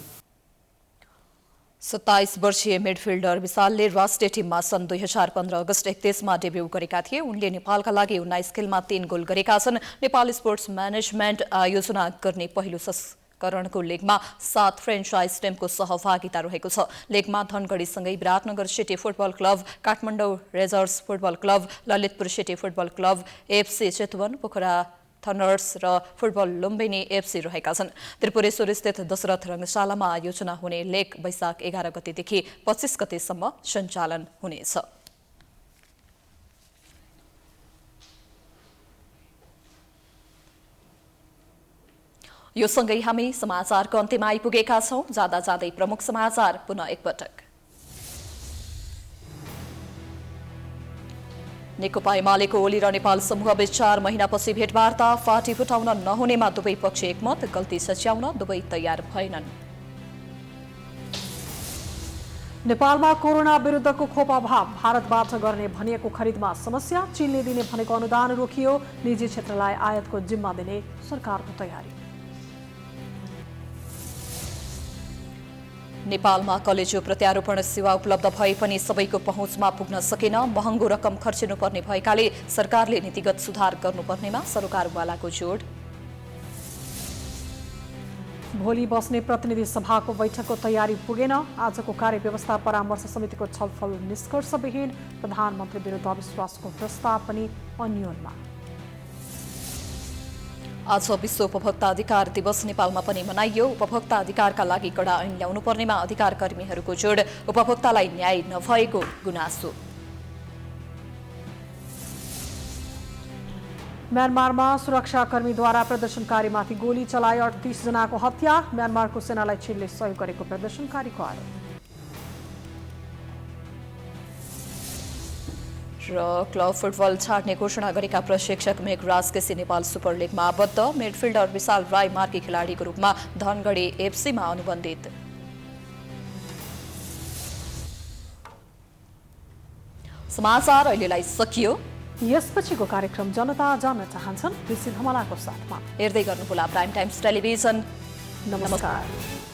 27 वर्षीय मिडफिल्डर विशालले राष्ट्रिय टिममा सन् 2015 अगस्त 31मा डेब्यू गरेका थिए। उनले नेपालका लागि 19 खेलमा 3 गोल गरेका छन्। नेपाल स्पोर्ट्स म्यानेजमेन्ट आयोजना गर्ने पहिलो संस्करणको लेगमा 7 फ्रेन्चाइज टिमको सहभागिता रहेको छ। लेगमा धनगढीसँगै Biratnagar city football club, Kathmandu Rayzrs football club, Lalitpur city football club, FC Chitwan, Pokhara thunders र फुटबल लुम्बिनी एफसी रहेका छन्। त्रिपुरेश्वर स्थित दशरथ रङ्गशालामा आयोजना हुने लेग वैशाख 11 गतेदेखि 25 गतेसम्म सञ्चालन हुनेछ। यो सँगै हामी समाचारको अन्त्यमा आइपुगेका छौं। जाँदा जाँदै प्रमुख समाचार पुनः एकपटक। नेकपा एमालेको ओली र नेपाल समूहबीच 4 महिनापछि भेटवार्ता, फाटी फुटाउन नहुनेमा दुवै पक्ष एकमत, गल्ती सच्याउन दुवै तयार भएनन्। नेपालमा कोरोना विरुद्धको खोप अभाव, भारतबाट गर्ने भनिएको खरिदमा समस्या, चीनले दिने भनेको अनुदान रोकियो, निजी क्षेत्रलाई आयातको जिम्मा दिने सरकारको तयारी। नेपालमा कलेजो प्रत्यारोपण सेवा उपलब्ध भए पनि सबैको पहुँचमा पुग्न सकेन, महँगो रकम खर्चिनुपर्ने भएकाले सरकारले नीतिगत सुधार गर्नुपर्नेमा सरकारवालाको जोड। भोलि बस्ने प्रतिनिधि सभाको बैठकको तयारी पुगेन, आजको कार्यव्यवस्था परामर्श समितिको छलफल निष्कर्षविहीन, प्रधानमन्त्री विरुद्ध अविश्वासको प्रस्ताव पनि अन्योलमा। आज विश्व उपभोक्ता अधिकार दिवस नेपालमा पनि मनाइयो। उपभोक्ता अधिकारका लागि कडा ऐन ल्याउनु पर्नेमा अधिकार कर्मीहरूको जोड, उपभोक्तालाई न्याय नभएको गुनासो। म्यानमारमा सुरक्षाकर्मीद्वारा प्रदर्शनकारीमाथि गोली चलाए, 38 जनाको हत्या, म्यानमारको सेनालाई चीनले सहयोग गरेको प्रदर्शनकारीको आरोप। र क्लब फुटबल छाड्ने घोषणा गरेका प्रशिक्षक मेघराज केसी नेपाल सुपर लिगमा आबद्ध, मिडफिल्डर विशाल राई मार्की खेलाडीको रूपमा धनगढी एफसीमा अनुबन्धित। समाचार अहिलेलाई सकियो। यसपछिको कार्यक्रम जनता जान्न चाहन्छन् ऋषि धमलाको साथमा हेर्दै गर्नुहोला प्राइम टाइम्स टेलिभिजन। नमस्कार।